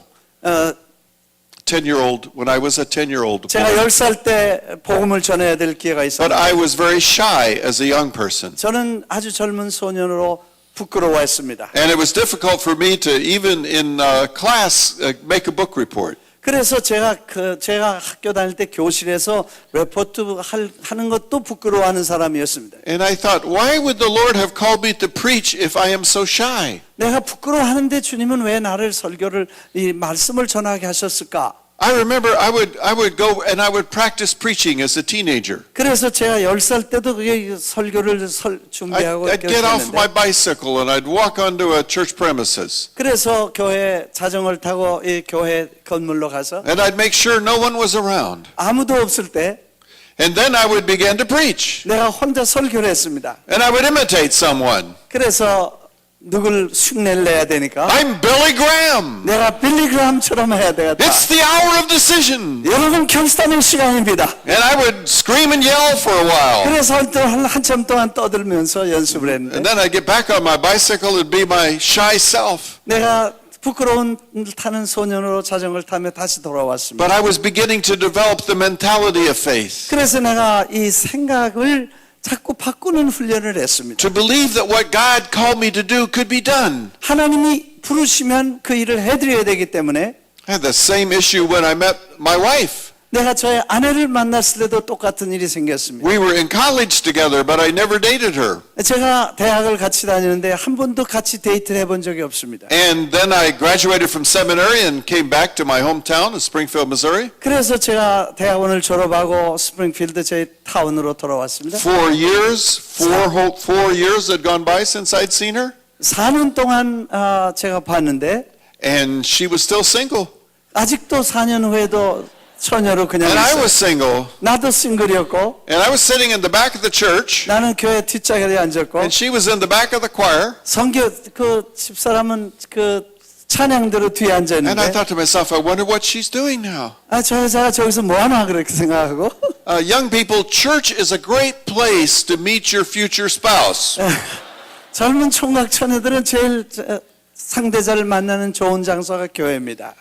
G: 10-year-old, when I was a 10-year-old
F: 제가
G: boy.
F: 10살 때 복음을 전해야 될 기회가
G: But
F: 있었는데
G: I was very shy as a young person.
F: 저는 아주 젊은 소년으로 부끄러워했습니다.
G: And it was difficult for me to, even in class, make a book report.
F: 그래서 제가 학교 다닐 때 교실에서 레포트 하는 것도 부끄러워하는 사람이었습니다.
G: And I thought, why would the Lord have called me to preach if I am so shy?
F: 내가 부끄러워하는데 주님은 왜 나를 이 말씀을 전하게 하셨을까?
G: I remember I would go and I would practice preaching as a teenager.
F: 그래서 제가 10살 때도 그게 설교를 준비하고
G: I'd get off my
F: 했는데
G: bicycle and I'd walk onto a church premises.
F: 그래서 교회 자전거를 타고 이 교회 건물로 가서
G: And I'd make sure no one was around.
F: 아무도 없을 때
G: And then I would begin to preach.
F: 내가 혼자 설교를 했습니다.
G: And I would imitate someone.
F: 그래서 누굴 흉내를 내야 되니까
G: I'm Billy Graham.
F: 내가 빌리 그라함처럼 해야 되겠다.
G: It's the hour of decision.
F: 여러분 결단의 시간입니다.
G: And I would scream and yell for a while.
F: 그래서 또 한참 동안 떠들면서 연습을
G: And
F: 했는데
G: then I'd get back on my bicycle and be my shy self.
F: 내가 부끄러운 타는 소년으로 자전거를 타며 다시 돌아왔습니다.
G: But I was beginning to develop the mentality of faith.
F: 그래서 내가 이 생각을 자꾸 바꾸는 훈련을 했습니다.
G: To believe that what God called me to do could be done.
F: 하나님이 부르시면 그 일을 해드려야 되기 때문에
G: I had the same issue when I met my wife.
F: 내가 저의 아내를 만났을 때도 똑같은 일이 생겼습니다.
G: We were in college together, but I never dated her.
F: 제가 대학을 같이 다니는데 한 번도 같이 데이트를 해본 적이 없습니다.
G: And then I graduated from seminary and came back to my hometown of Springfield, Missouri.
F: 그래서 제가 대학원을 졸업하고 스프링필드 제 타운으로 돌아왔습니다.
G: 4 years had gone by since I'd seen her.
F: 4년 동안 제가 봤는데
G: And she was still single.
F: 아직도 4년 후에도 처녀로 그냥
G: And I
F: 있어요.
G: was single.
F: 나도 싱글이었고
G: And I was sitting in the back of the church.
F: 나는 교회 뒷자리에 앉았고
G: And she was in the back of the choir.
F: 그 집사람은 그 찬양대로 뒤에
G: And I
F: 앉았는데
G: thought to myself, I wonder what she's doing now.
F: 저 여자가 저기서 뭐하나 그렇게 생각하고
G: Young people, church is a great place to meet your future spouse.
F: 젊은 총각 처녀들은 제일 상대자를 만나는 좋은 장소가 교회입니다.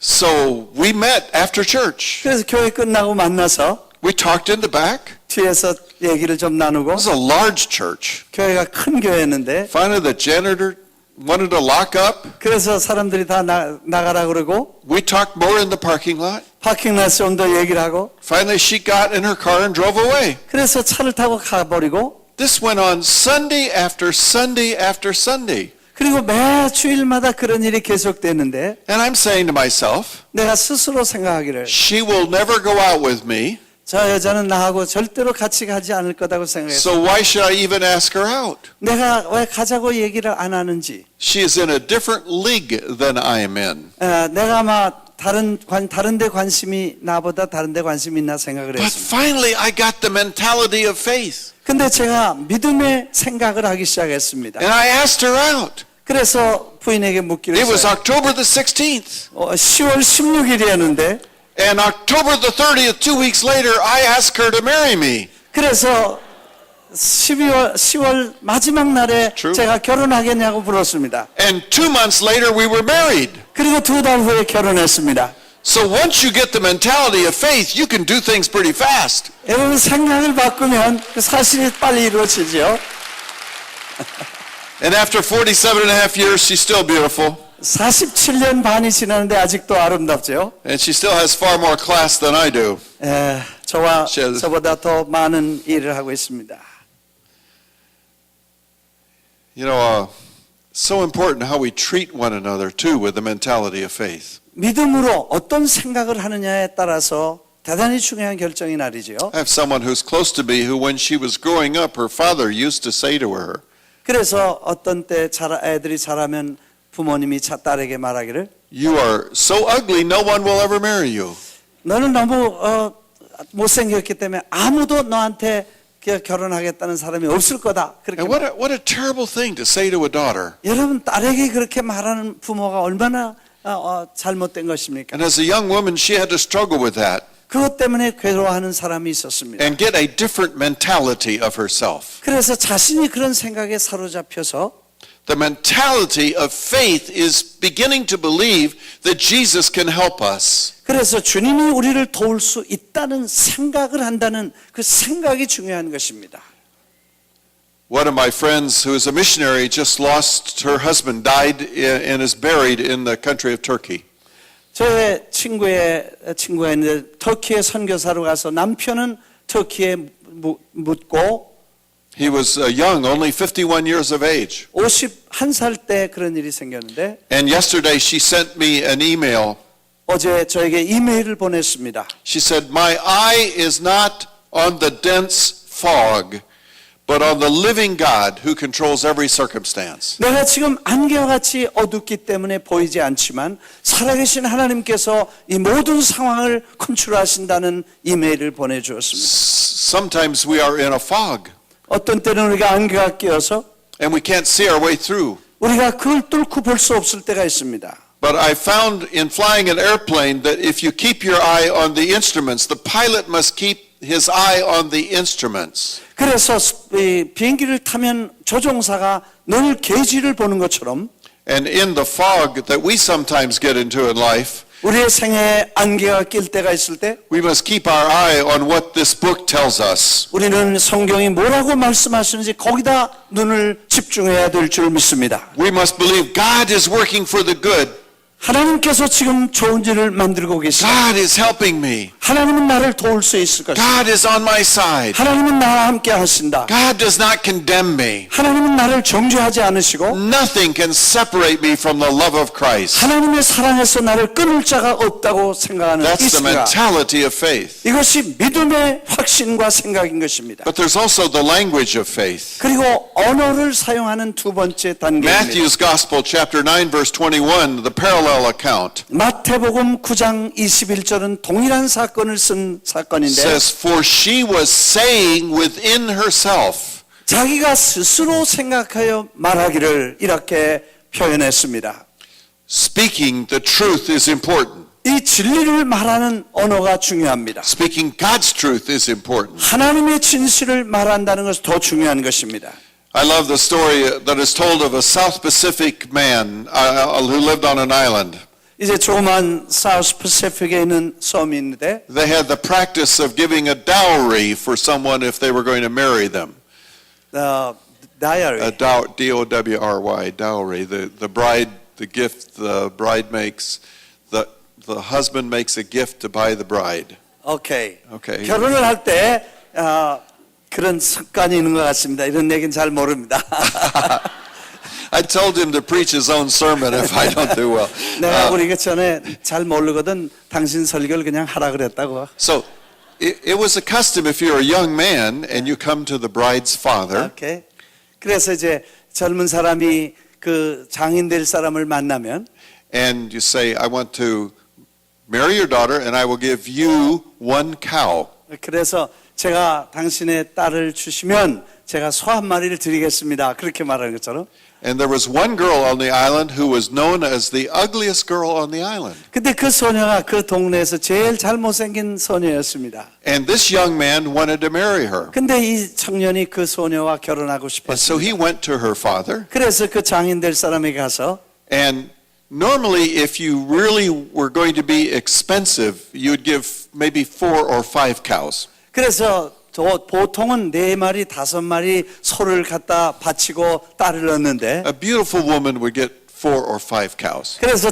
G: So we met after church.
F: 그래서 교회 끝나고 만나서
G: We talked in the back.
F: 뒤에서 얘기를 좀 나누고,
G: It was a large church.
F: 교회가 큰 교회였는데,
G: Finally, the janitor wanted to lock up.
F: 그래서 사람들이 다 나가라 그러고,
G: We talked more in the parking lot.
F: 파킹라스 좀 더 얘기를 하고,
G: Finally, she got in her car and drove away.
F: 그래서 차를 타고 가버리고,
G: This went on Sunday after Sunday after Sunday.
F: 그리고 매 주일마다 그런 일이 계속되는데,
G: And I'm saying to myself,
F: 내가 스스로 생각하기를,
G: she will never go out with me,
F: 저 여자는 나하고 절대로 같이 가지 않을 거라고 생각했어요.
G: so why should I even ask her out?
F: 내가 왜 가자고 얘기를 안 하는지,
G: She is in a different league than I am in.
F: 내가 아마 다른 데 관심이 나보다 다른 데 관심이 있나 생각을
G: But
F: 했습니다.
G: finally, I got the mentality of faith.
F: 근데 제가 믿음의 생각을 하기 시작했습니다.
G: And I asked her out.
F: 그래서 부인에게 묻기로
G: It was
F: 했어요.
G: October the 16th.
F: 10월 16일이었는데,
G: And October the 30th, 2 weeks later, I asked her to marry me.
F: 그래서 10월 마지막 날에
G: True.
F: 제가 결혼하겠냐고 물었습니다.
G: And 2 months later, we were married.
F: 그리고 2달 후에 결혼했습니다.
G: So once you get the mentality of faith, you can do things pretty fast.
F: 여러분 생각을 바꾸면 그 사실이 빨리 이루어지죠.
G: And after 47 and a half years, she's still beautiful.
F: 47년 반이 지났는데 아직도 아름답죠.
G: And she still has far more class than I do.
F: 저와
G: 실-
F: 저보다 더 많은 일을 하고 있습니다.
G: You know, so important how we treat one another too with the mentality of faith.
F: 믿음으로 어떤 생각을 하느냐에 따라서 대단히 중요한 결정이 나리죠.
G: I have someone who's close to me who, when she was growing up, her father used to say to her,
F: 그래서 어떤 때 애들이 자라면 부모님이 딸에게 말하기를,
G: "You are so ugly, no one will ever marry you."
F: 너는 너무 못생겼기 때문에 아무도 너한테 결혼하겠다는 사람이 없을 거다. 그렇게
G: And what a terrible thing to say to a daughter.
F: 여러분, 딸에게 그렇게 말하는 부모가 얼마나 잘못된 것입니까?
G: And as a young woman, she had to struggle with that
F: 그것 때문에 괴로워하는 사람이 있었습니다.
G: and get a different mentality of herself.
F: 그래서 자신이 그런 생각에 사로잡혀서
G: The mentality of faith is beginning to believe that Jesus can help us.
F: 그래서 주님이 우리를 도울 수 있다는 생각을 한다는 그 생각이 중요한 것입니다.
G: One of my friends who is a missionary just lost her husband, died and is buried in the country of Turkey.
F: 저의 친구가 있는데 터키에 선교사로 가서 남편은 터키에 묻고
G: He was young, only 51 years of age.
F: 51살 때 그런 일이 생겼는데
G: And yesterday she sent me an email.
F: 어제 저에게 이메일을 보냈습니다.
G: She said, "My eye is not on the dense fog, but on the living God who controls every circumstance."
F: 내가 지금 안개와 같이 어둡기 때문에 보이지 않지만 살아계신 하나님께서 이 모든 상황을 컨트롤하신다는 이메일을 보내주었습니다.
G: Sometimes we are in a fog
F: 어떤 때는 우리가 안개가 끼어서
G: and we can't see our way through.
F: 우리가 그걸 뚫고 볼 수 없을 때가 있습니다.
G: But I found in flying an airplane that if you keep your eye on the instruments, the pilot must keep his eye on the instruments.
F: 그래서 이 비행기를 타면 조종사가 늘 계지를 보는 것처럼
G: And in the fog that we sometimes get into in life,
F: 우리의 생애에 안개가 낄 때가 있을 때
G: we must keep our eye on what this book tells us.
F: 우리는 성경이 뭐라고 말씀하시는지 거기다 눈을 집중해야 될 줄 믿습니다.
G: We must believe God is working for the good.
F: 하나님께서 지금 좋은 일을 만들고 계십니다.
G: God is helping me.
F: 하나님은 나를 도울 수 있을 것입니다.
G: God is on my side.
F: 하나님은 나와 함께 하신다.
G: God does not condemn me.
F: 하나님은 나를 정죄하지 않으시고
G: Nothing can separate me from the love of Christ.
F: 하나님의 사랑에서 나를 끊을 자가 없다고 생각하는 이
G: That's the
F: 생각.
G: mentality of faith.
F: 이것이 믿음의 확신과 생각인 것입니다.
G: But there's also the language of faith.
F: 그리고 언어를 사용하는 두 번째 단계입니다.
G: Matthew's Gospel, chapter 9, verse 21, the parallel account,
F: 마태복음 9장 21절은 동일한 사건을 쓴 사건인데
G: says, "For she was saying within herself."
F: 자기가 스스로 생각하여 말하기를 이렇게 표현했습니다.
G: Speaking the truth is important.
F: 이 진리를 말하는 언어가 중요합니다.
G: Speaking God's truth is important.
F: 하나님의 진실을 말한다는 것이 더 중요한 것입니다.
G: I love the story that is told of a South Pacific man who lived on an island.
F: 이제 조그만 사우스 패시픽에 있는 섬이 있는데
G: They had the practice of giving a dowry for someone if they were going to marry them.
F: 다이어리.
G: A D-O-W-R-Y, dowry. The bride, the gift the bride makes, the husband makes a gift to buy the bride.
F: 오케이.
G: Okay.
F: 결혼을 할 때 그런 습관이 있는 것 같습니다. 이런 얘기는 잘 모릅니다.
G: I told him to preach his own sermon if I don't do well.
F: 내가 우리가 전에 잘 모르거든 당신 설교를 그냥 하라 그랬다고.
G: So it was a custom if you're a young man and you come to the bride's father.
F: 오케이. 그래서 이제 젊은 사람이 그 장인 될 사람을 만나면
G: And you say, I want to marry your daughter and I will give you one cow.
F: 그래서 제가 당신의 딸을 주시면 제가 소 한 마리를 드리겠습니다. 그렇게 말하는 것처럼.
G: And there was one girl on the island who was known as the ugliest girl on the island.
F: 근데 그 소녀가 그 동네에서 제일 잘못생긴 소녀였습니다.
G: And this young man wanted to marry her.
F: 근데 이 청년이 그 소녀와 결혼하고
G: And so he
F: 싶었습니다.
G: went to her father.
F: 그래서 그 장인 될 사람에게 가서
G: And normally if you really were going to be expensive, you would give maybe 4 or 5 cows.
F: 그래서 보통은 4마리, 5마리 소를 갖다 바치고 딸을 얻는데
G: A beautiful woman would get 4 or 5 cows.
F: 그래서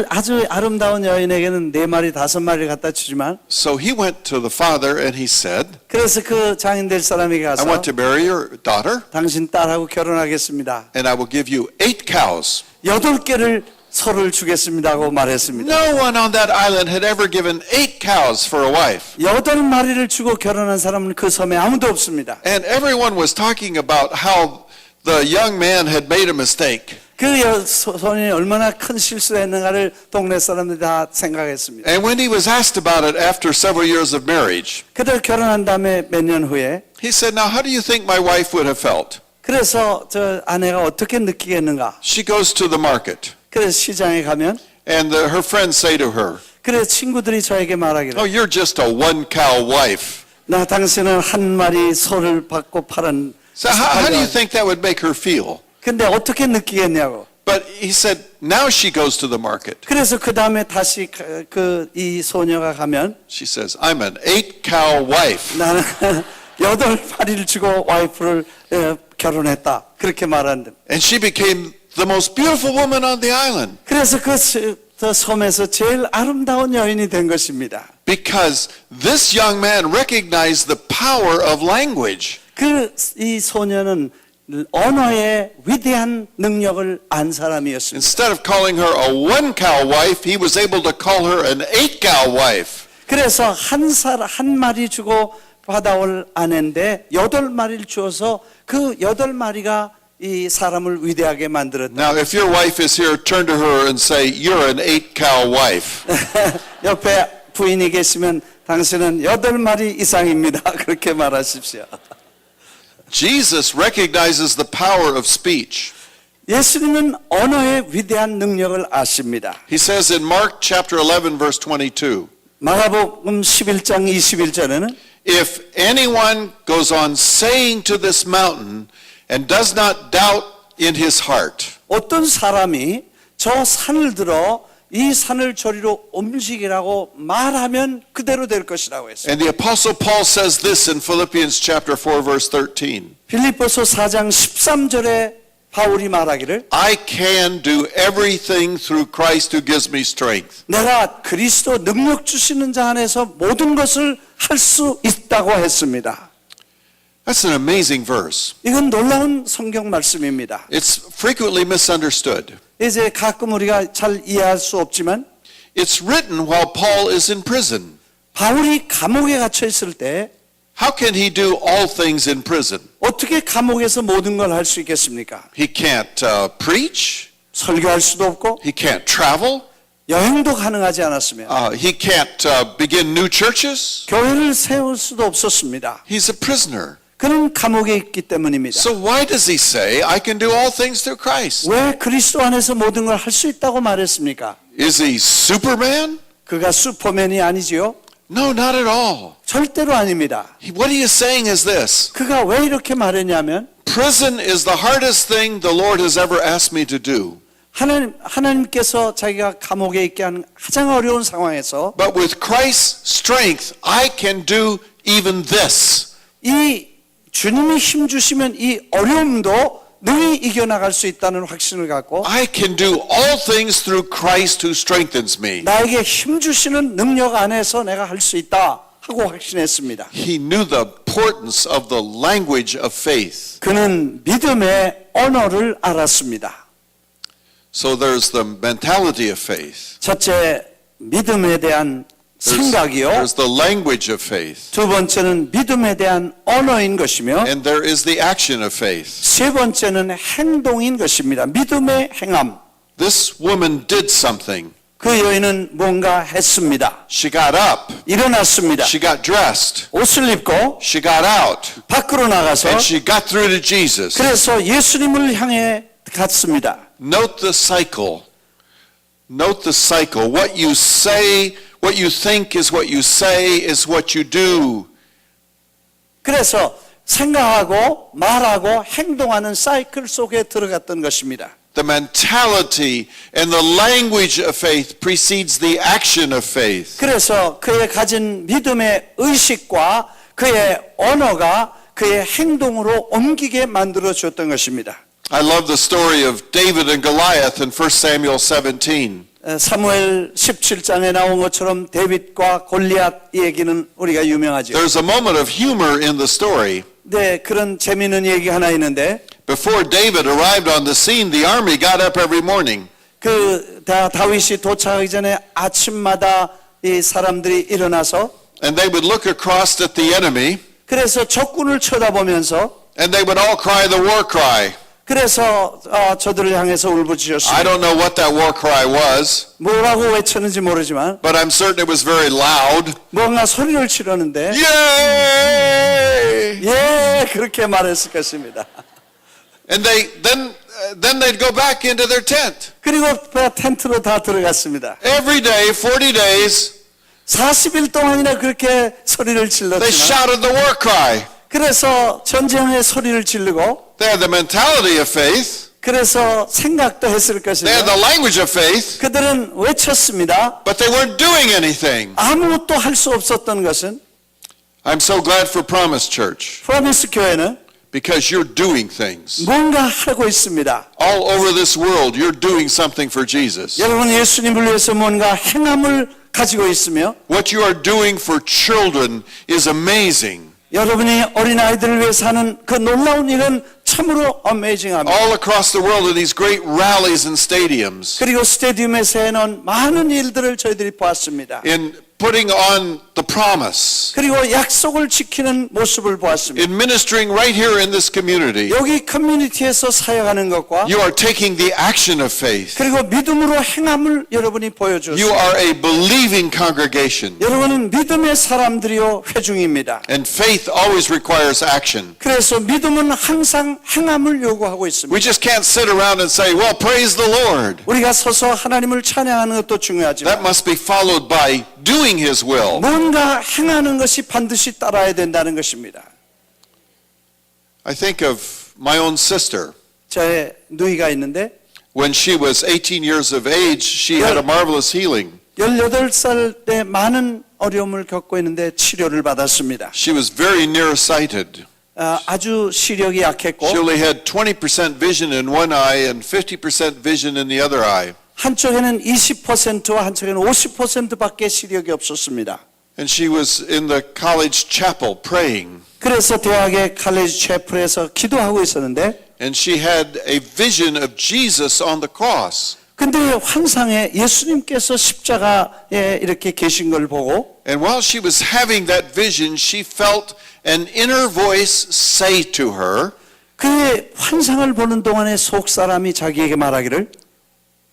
F: 아주 아름다운 여인에게는 4마리, 5마리를 갖다 주지만
G: So he went to the father and he said,
F: 그래서 그 장인 될 사람에게
G: I
F: 가서
G: want to marry your daughter
F: 당신 딸하고 결혼하겠습니다.
G: and I will give you 8 cows.
F: 8개를 소를 주겠습니다고 말했습니다.
G: No one on that island had ever given 8 cows for a wife.
F: 8마리를 주고 결혼한 사람은 그 섬에 아무도 없습니다.
G: And everyone was talking about how the young man had made a mistake.
F: 그 소년이 얼마나 큰 실수를 했는가를 동네 사람들이 다 생각했습니다.
G: And when he was asked about it after several years of marriage,
F: 그들 결혼한 다음에 몇 년 후에
G: he said, now how do you think my wife would have felt?
F: 그래서 저 아내가 어떻게 느끼겠는가?
G: She goes to the market
F: 그래서 시장에 가면
G: and her friends say to her,
F: 그래서 친구들이 저에게 말하기를
G: oh, you're just a 1 cow wife.
F: 나 당신은 한 마리 소를 받고 파는
G: So how do you think that would make her feel?
F: 근데 어떻게 느끼겠냐고.
G: But he said, now she goes to the market.
F: 그래서 그 다음에 다시 이 소녀가 가면
G: She says, I'm an 8 cow wife.
F: 나는 8마리를 주고 와이프를 결혼했다. 그렇게 말한다.
G: And she became the most beautiful woman on the island.
F: 그래서 그 섬에서 제일 아름다운 여인이 된 것입니다.
G: Because this young man recognized the power of language.
F: 이 소녀는 언어의 위대한 능력을 안 사람이었습니다.
G: Instead of calling her a 1 cow wife, he was able to call her an 8 cow wife.
F: 그래서 한 마리 주고 받아올 아내인데 8마리를 주어서 그 8마리가 이 사람을 위대하게 만들었다.
G: Now, if your wife is here, turn to her and say, you're an 8 cow wife.
F: 옆에 부인이 계시면 당신은 8마리 이상입니다. 그렇게 말하십시오.
G: Jesus recognizes the power of speech.
F: 예수님은 언어의 위대한 능력을 아십니다.
G: He says in Mark chapter 11 verse 22,
F: 마가복음 11장 21절에는
G: if anyone goes on saying to this mountain and does not doubt in his heart,
F: 어떤 사람이 저 산을 들어 이 산을 저리로 움직이라고 말하면 그대로 될 것이라고 했어요.
G: and the apostle Paul says this in Philippians chapter 4 verse 13,
F: 빌립보서 4장 13절에 바울이 말하기를
G: I can do everything through Christ who gives me strength.
F: 내가 그리스도 능력 주시는 자 안에서 모든 것을 할 수 있다고 했습니다.
G: That's an amazing verse.
F: 이건 놀라운 성경 말씀입니다.
G: It's frequently misunderstood.
F: 이제 가끔 우리가 잘 이해할 수 없지만
G: It's written while Paul is in prison.
F: 바울이 감옥에 갇혀 있을 때
G: How can he do all things in prison?
F: 어떻게 감옥에서 모든 걸 할 수 있겠습니까?
G: He can't preach.
F: 설교할 수도 없고
G: He can't travel.
F: 여행도 가능하지 않았으며
G: He can't begin new churches.
F: 교회를 세울 수도 없었습니다.
G: He's a prisoner.
F: 그는 감옥에 있기 때문입니다.
G: So why does he say, I can do all things through Christ?
F: 왜 그리스도 안에서 모든 걸 할 수 있다고 말했습니까?
G: Is he Superman?
F: 그가 슈퍼맨이 아니지요?
G: No, not at all.
F: 절대로 아닙니다.
G: What he is saying is this.
F: 그가 왜 이렇게 말했냐면
G: Prison is the hardest thing the Lord has ever asked me to do.
F: 하나님께서 자기가 감옥에 있게 하는 가장 어려운 상황에서
G: But with Christ's strength, I can do even this.
F: 이 주님이 힘 주시면 이 어려움도 능히 이겨나갈 수 있다는 확신을 갖고
G: I can do all things through Christ who strengthens me.
F: 나에게 힘 주시는 능력 안에서 내가 할 수 있다 하고 확신했습니다.
G: He knew the importance of the language of faith.
F: 그는 믿음의 언어를 알았습니다.
G: So there's the mentality of faith.
F: 첫째, 믿음에 대한 생각이요.
G: There's the language of faith.
F: 두 번째는 믿음에 대한 언어인 것이며
G: And there is the action of faith.
F: 세 번째는 행동인 것입니다. 믿음의 행함.
G: This woman did something.
F: 그 여인은 뭔가 했습니다.
G: She got up.
F: 일어났습니다.
G: She got dressed.
F: 옷을 입고
G: She got out.
F: 밖으로 나가서
G: And she got through to Jesus.
F: 그래서 예수님을 향해 갔습니다.
G: Note the cycle. Note the cycle. What you say, what you think is what you say is what you do.
F: 그래서 생각하고 말하고 행동하는 사이클 속에 들어갔던 것입니다.
G: The mentality and the language of faith precedes the action of faith.
F: 그래서 그의 가진 믿음의 의식과 그의 언어가 그의 행동으로 옮기게 만들어 줬던 것입니다.
G: I love the story of David and Goliath in 1 Samuel 17.
F: 사무엘 17장에 나온 것처럼 데윗과 골리앗 얘기는 우리가 유명하죠.
G: There's a moment of humor in the story.
F: 네, 그런 재미있는 얘기 하나 있는데
G: Before David arrived on the scene, the army got up every morning.
F: 다윗이 도착하기 전에 아침마다 이 사람들이 일어나서
G: And they would look across at the enemy,
F: 그래서 적군을 쳐다보면서
G: and they would all cry the war cry.
F: 그래서 저들을 향해서
G: I
F: 울부짖었습니다.
G: don't know what that war cry was,
F: 뭐라고 외쳤는지 모르지만
G: but I'm certain it was very loud.
F: 뭔가 소리를 치려는데
G: Yay!
F: 예 그렇게 말했을 것입니다.
G: And then they'd go back into their tent.
F: 그리고 텐트로 다 들어갔습니다.
G: Every day, 40 days,
F: 40일 동안이나 그렇게 소리를
G: they
F: 질렀지만
G: shouted the war cry.
F: 그래서 전쟁의 소리를 지르고
G: They had the mentality of faith.
F: 그래서 생각도 했을
G: They had
F: 것입니다.
G: the language of faith,
F: 그들은 외쳤습니다.
G: but they weren't doing anything.
F: 아무것도 할 수 없었던 것은
G: I'm so glad for Promise Church
F: 프로미스 교회는
G: because you're doing things.
F: 뭔가 하고 있습니다.
G: All over this world, you're doing something for Jesus.
F: 여러분 예수님을 위해서 뭔가 행함을 가지고 있으며
G: What you are doing for children is amazing.
F: 여러분이 어린아이들을 위해서 하는 그 놀라운 일은 참으로 어메이징합니다.
G: All across the world in these great rallies and stadiums,
F: 그리고 스테디움에서 해놓은 많은 일들을 저희들이 보았습니다.
G: in putting on the promise,
F: 그리고 약속을 지키는 모습을 보았습니다.
G: in ministering right here in this community.
F: 여기 커뮤니티에서 사역하는 것과
G: You are taking the action of faith.
F: 그리고 믿음으로 행함을 여러분이
G: You
F: 보여주었습니다.
G: are a believing congregation.
F: 여러분은 믿음의 사람들이요 회중입니다.
G: And faith always requires action.
F: 그래서 믿음은 항상 행함을 요구하고 있습니다.
G: We just can't sit around and say, well, praise the Lord.
F: 우리가 서서 하나님을 찬양하는 것도 중요하지만
G: That must be followed by doing His will.
F: 뭔가 행하는 것이 반드시 따라야 된다는 것입니다.
G: I think of my own sister.
F: 제 누이가 있는데
G: When she was 18 years of age, she had a marvelous healing.
F: 18살 때 많은 어려움을 겪고 있는데 치료를 받았습니다.
G: She was very nearsighted.
F: 아주 시력이 약했고
G: She only had 20% vision in one eye and 50% vision in the other eye.
F: 한쪽에는 20%와 한쪽에는 50%밖에 시력이 없었습니다.
G: And she was in the college chapel praying.
F: 그래서 대학의 칼리지 채플에서 기도하고 있었는데
G: And she had a vision of Jesus on the cross.
F: 근데 환상에 예수님께서 십자가에 이렇게 계신 걸 보고
G: And while she was having that vision, she felt an inner voice say to her,
F: 그의 환상을 보는 동안에 속 사람이 자기에게 말하기를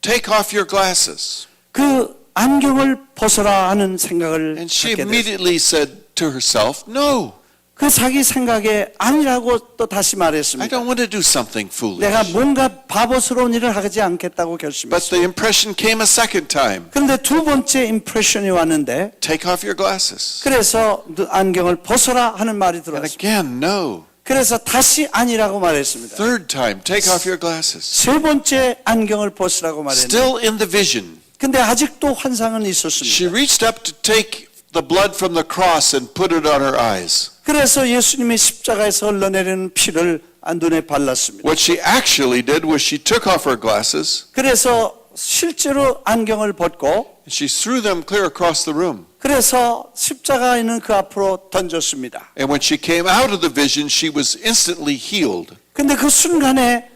G: take off your glasses.
F: 그 안경을 벗어라 하는 생각을
G: And she
F: 갖게 됐어요.
G: immediately said to herself, no,
F: 그 자기 생각에 아니라고 또 다시
G: I
F: 말했습니다.
G: don't want to do something
F: 내가
G: foolish.
F: 뭔가 바보스러운 일을 하지 않겠다고
G: But
F: 결심했어요.
G: the impression came a second time.
F: 그런데 두 번째 임프레션이 왔는데
G: Take off your glasses.
F: 그래서 안경을 벗어라 하는 말이
G: And
F: 들어왔습니다.
G: again, no.
F: 그래서 다시 아니라고 말했습니다.
G: Third time, take off your glasses.
F: 세 번째 안경을 벗으라고 말했는데
G: Still in the vision.
F: 근데 아직도 환상은
G: She
F: 있었습니다.
G: reached up to take the blood from the cross and put it on her eyes.
F: 그래서 예수님이 십자가에서 흘러내리는 피를 눈에 발랐습니다.
G: What she actually did was she took off her glasses,
F: 그래서 실제로 안경을 벗고
G: and she threw them clear across the room.
F: 그래서 십자가에 있는 그 앞으로 던졌습니다.
G: And when she came out of the vision, she was instantly healed.
F: 근데 그 순간에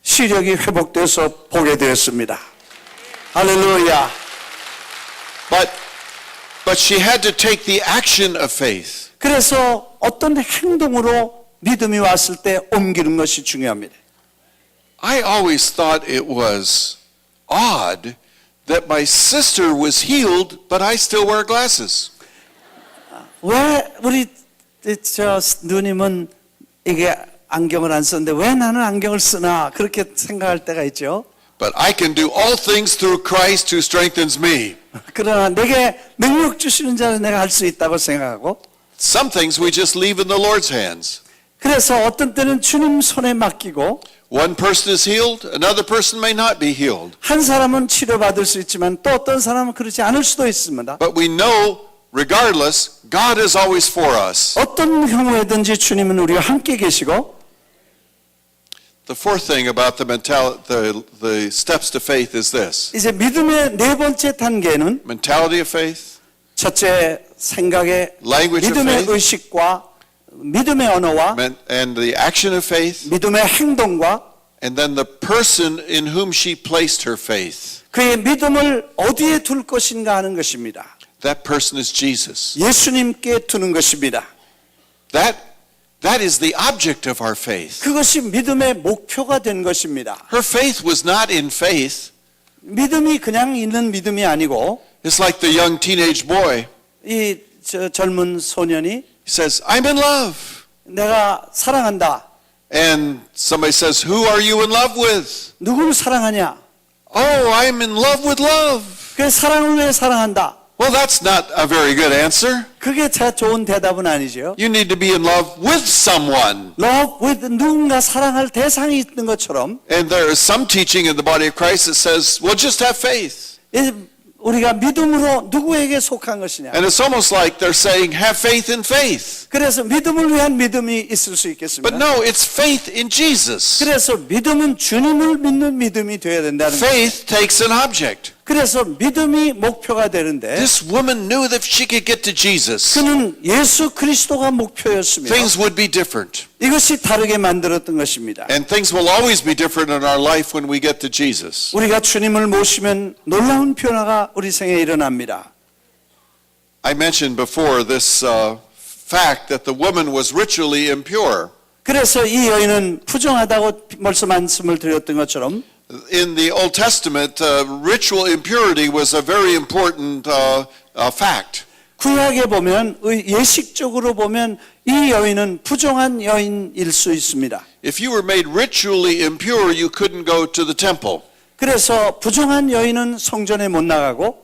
F: 시력이 회복돼서 보게 되었습니다. 할렐루야.
G: But she had to take the action of faith.
F: 그래서 어떤 행동으로 믿음이 왔을 때 옮기는 것이 중요합니다.
G: I always thought it was odd that my sister was healed, but I still wear glasses.
F: 왜 우리 저 누님은 이게 안경을 안 쓰는데 왜 나는 안경을 쓰나 그렇게 생각할 때가 있죠.
G: But I can do all things through Christ who strengthens me.
F: 그러나 내게 능력 주시는 자는 내가 할 수 있다고 생각하고
G: Some things we just leave in the Lord's hands.
F: 그래서 어떤 때는 주님 손에 맡기고
G: One person is healed, another person may not be healed.
F: 한 사람은 치료받을 수 있지만 또 어떤 사람은 그렇지 않을 수도 있습니다.
G: But we know, regardless, God is always for us.
F: 어떤 경우에든지 주님은 우리와 함께 계시고
G: The fourth thing about the steps to faith is this.
F: 이제 믿음의 네 번째 단계는
G: Mentality of faith,
F: 첫째 생각의
G: Language of
F: 믿음의
G: faith.
F: 의식과 믿음의 언어와
G: and the action of faith,
F: 믿음의 행동과
G: and then the person in whom she placed her faith.
F: 그의 믿음을 어디에 둘 것인가 하는 것입니다.
G: That person is Jesus.
F: 예수님께 두는 것입니다.
G: That is the object of our faith.
F: 그것이 믿음의 목표가 된 것입니다.
G: Her faith was not in faith.
F: 믿음이 그냥 있는 믿음이 아니고
G: It's like the young teenage boy.
F: 이 젊은 소년이
G: He says, I'm in love.
F: 내가 사랑한다.
G: And somebody says, who are you in love with?
F: 누구를 사랑하냐?
G: Oh, I'm in love with love.
F: 그 사랑을 왜 사랑한다?
G: Well, that's not a very good answer.
F: 그게 참 좋은 대답은 아니죠.
G: You need to be in love with someone.
F: Love with 누군가 사랑할 대상이 있는 것처럼
G: And there is some teaching in the body of Christ that says, well, just have faith.
F: 우리가 믿음으로 누구에게 속한 것이냐?
G: And it's almost like they're saying, have faith in faith.
F: 그래서 믿음을 위한 믿음이 있을 수 있겠습니다.
G: But no, it's faith in Jesus.
F: 그래서 믿음은 주님을 믿는 믿음이 되어야 된다는 거예요.
G: Faith takes an object.
F: 그래서 믿음이 목표가 되는데
G: This woman knew that if she could get to Jesus,
F: 그는 예수 그리스도가 목표였습니다.
G: things would be different.
F: 이것이 다르게 만들었던 것입니다.
G: And things will always be different in our life when we get to Jesus.
F: 우리가 주님을 모시면 놀라운 변화가 우리 생에 일어납니다.
G: I mentioned before this fact that the woman was ritually impure.
F: 그래서 이 여인은 부정하다고 벌써 말씀을 드렸던 것처럼
G: In the Old Testament, ritual impurity was a very important fact.
F: 구약에 보면 예식적으로 보면 이 여인은 부정한 여인일 수 있습니다.
G: If you were made ritually impure, you couldn't go to the temple.
F: 그래서 부정한 여인은 성전에 못 나가고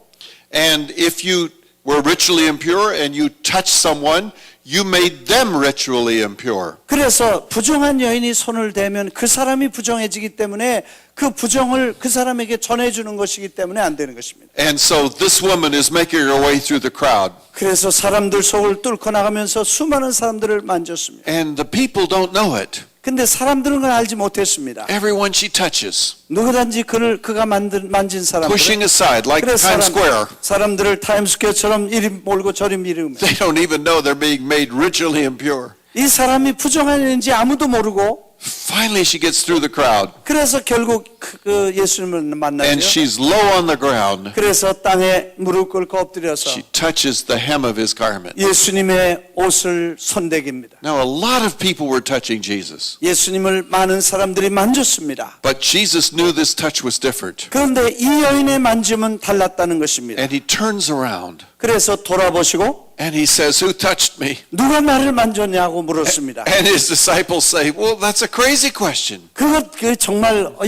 G: And if you were ritually impure and you touched someone, you made them ritually impure.
F: 그래서 부정한 여인이 손을 대면 그 사람이 부정해지기 때문에 그 부정을 그 사람에게 전해주는 것이기 때문에 안 되는 것입니다.
G: And so this woman is making her way through the crowd.
F: 그래서 사람들 속을 뚫고 나가면서 수많은 사람들을 만졌습니다.
G: And the people don't know it.
F: 근데 사람들은 그걸 알지 못했습니다.
G: Everyone she touches,
F: 누구든지 그가 만진 사람들
G: pushing aside like Times Square.
F: 사람들을 타임스퀘어처럼 이리 몰고 저리 미루면
G: They don't even know they're being made ritually impure.
F: 이 사람이 부정한 일인지 아무도 모르고
G: Finally, she gets through the crowd.
F: 그래서 결국 그 예수님을
G: And
F: 만나죠.
G: she's low on the ground.
F: 그래서 땅에 무릎 꿇고 엎드려서
G: She touches the hem of his garment.
F: 예수님의 옷을 손대깁니다.
G: Now, a lot of people were touching Jesus.
F: 예수님을 많은 사람들이 만졌습니다.
G: But Jesus knew this touch was different.
F: 그런데 이 여인의 만짐은 달랐다는 것입니다.
G: And he turns around
F: 그래서 돌아보시고
G: and he says, who touched me?
F: 누가 나를 만졌냐고 물었습니다.
G: And his disciples say, well, that's a crazy question.
F: 그것 정말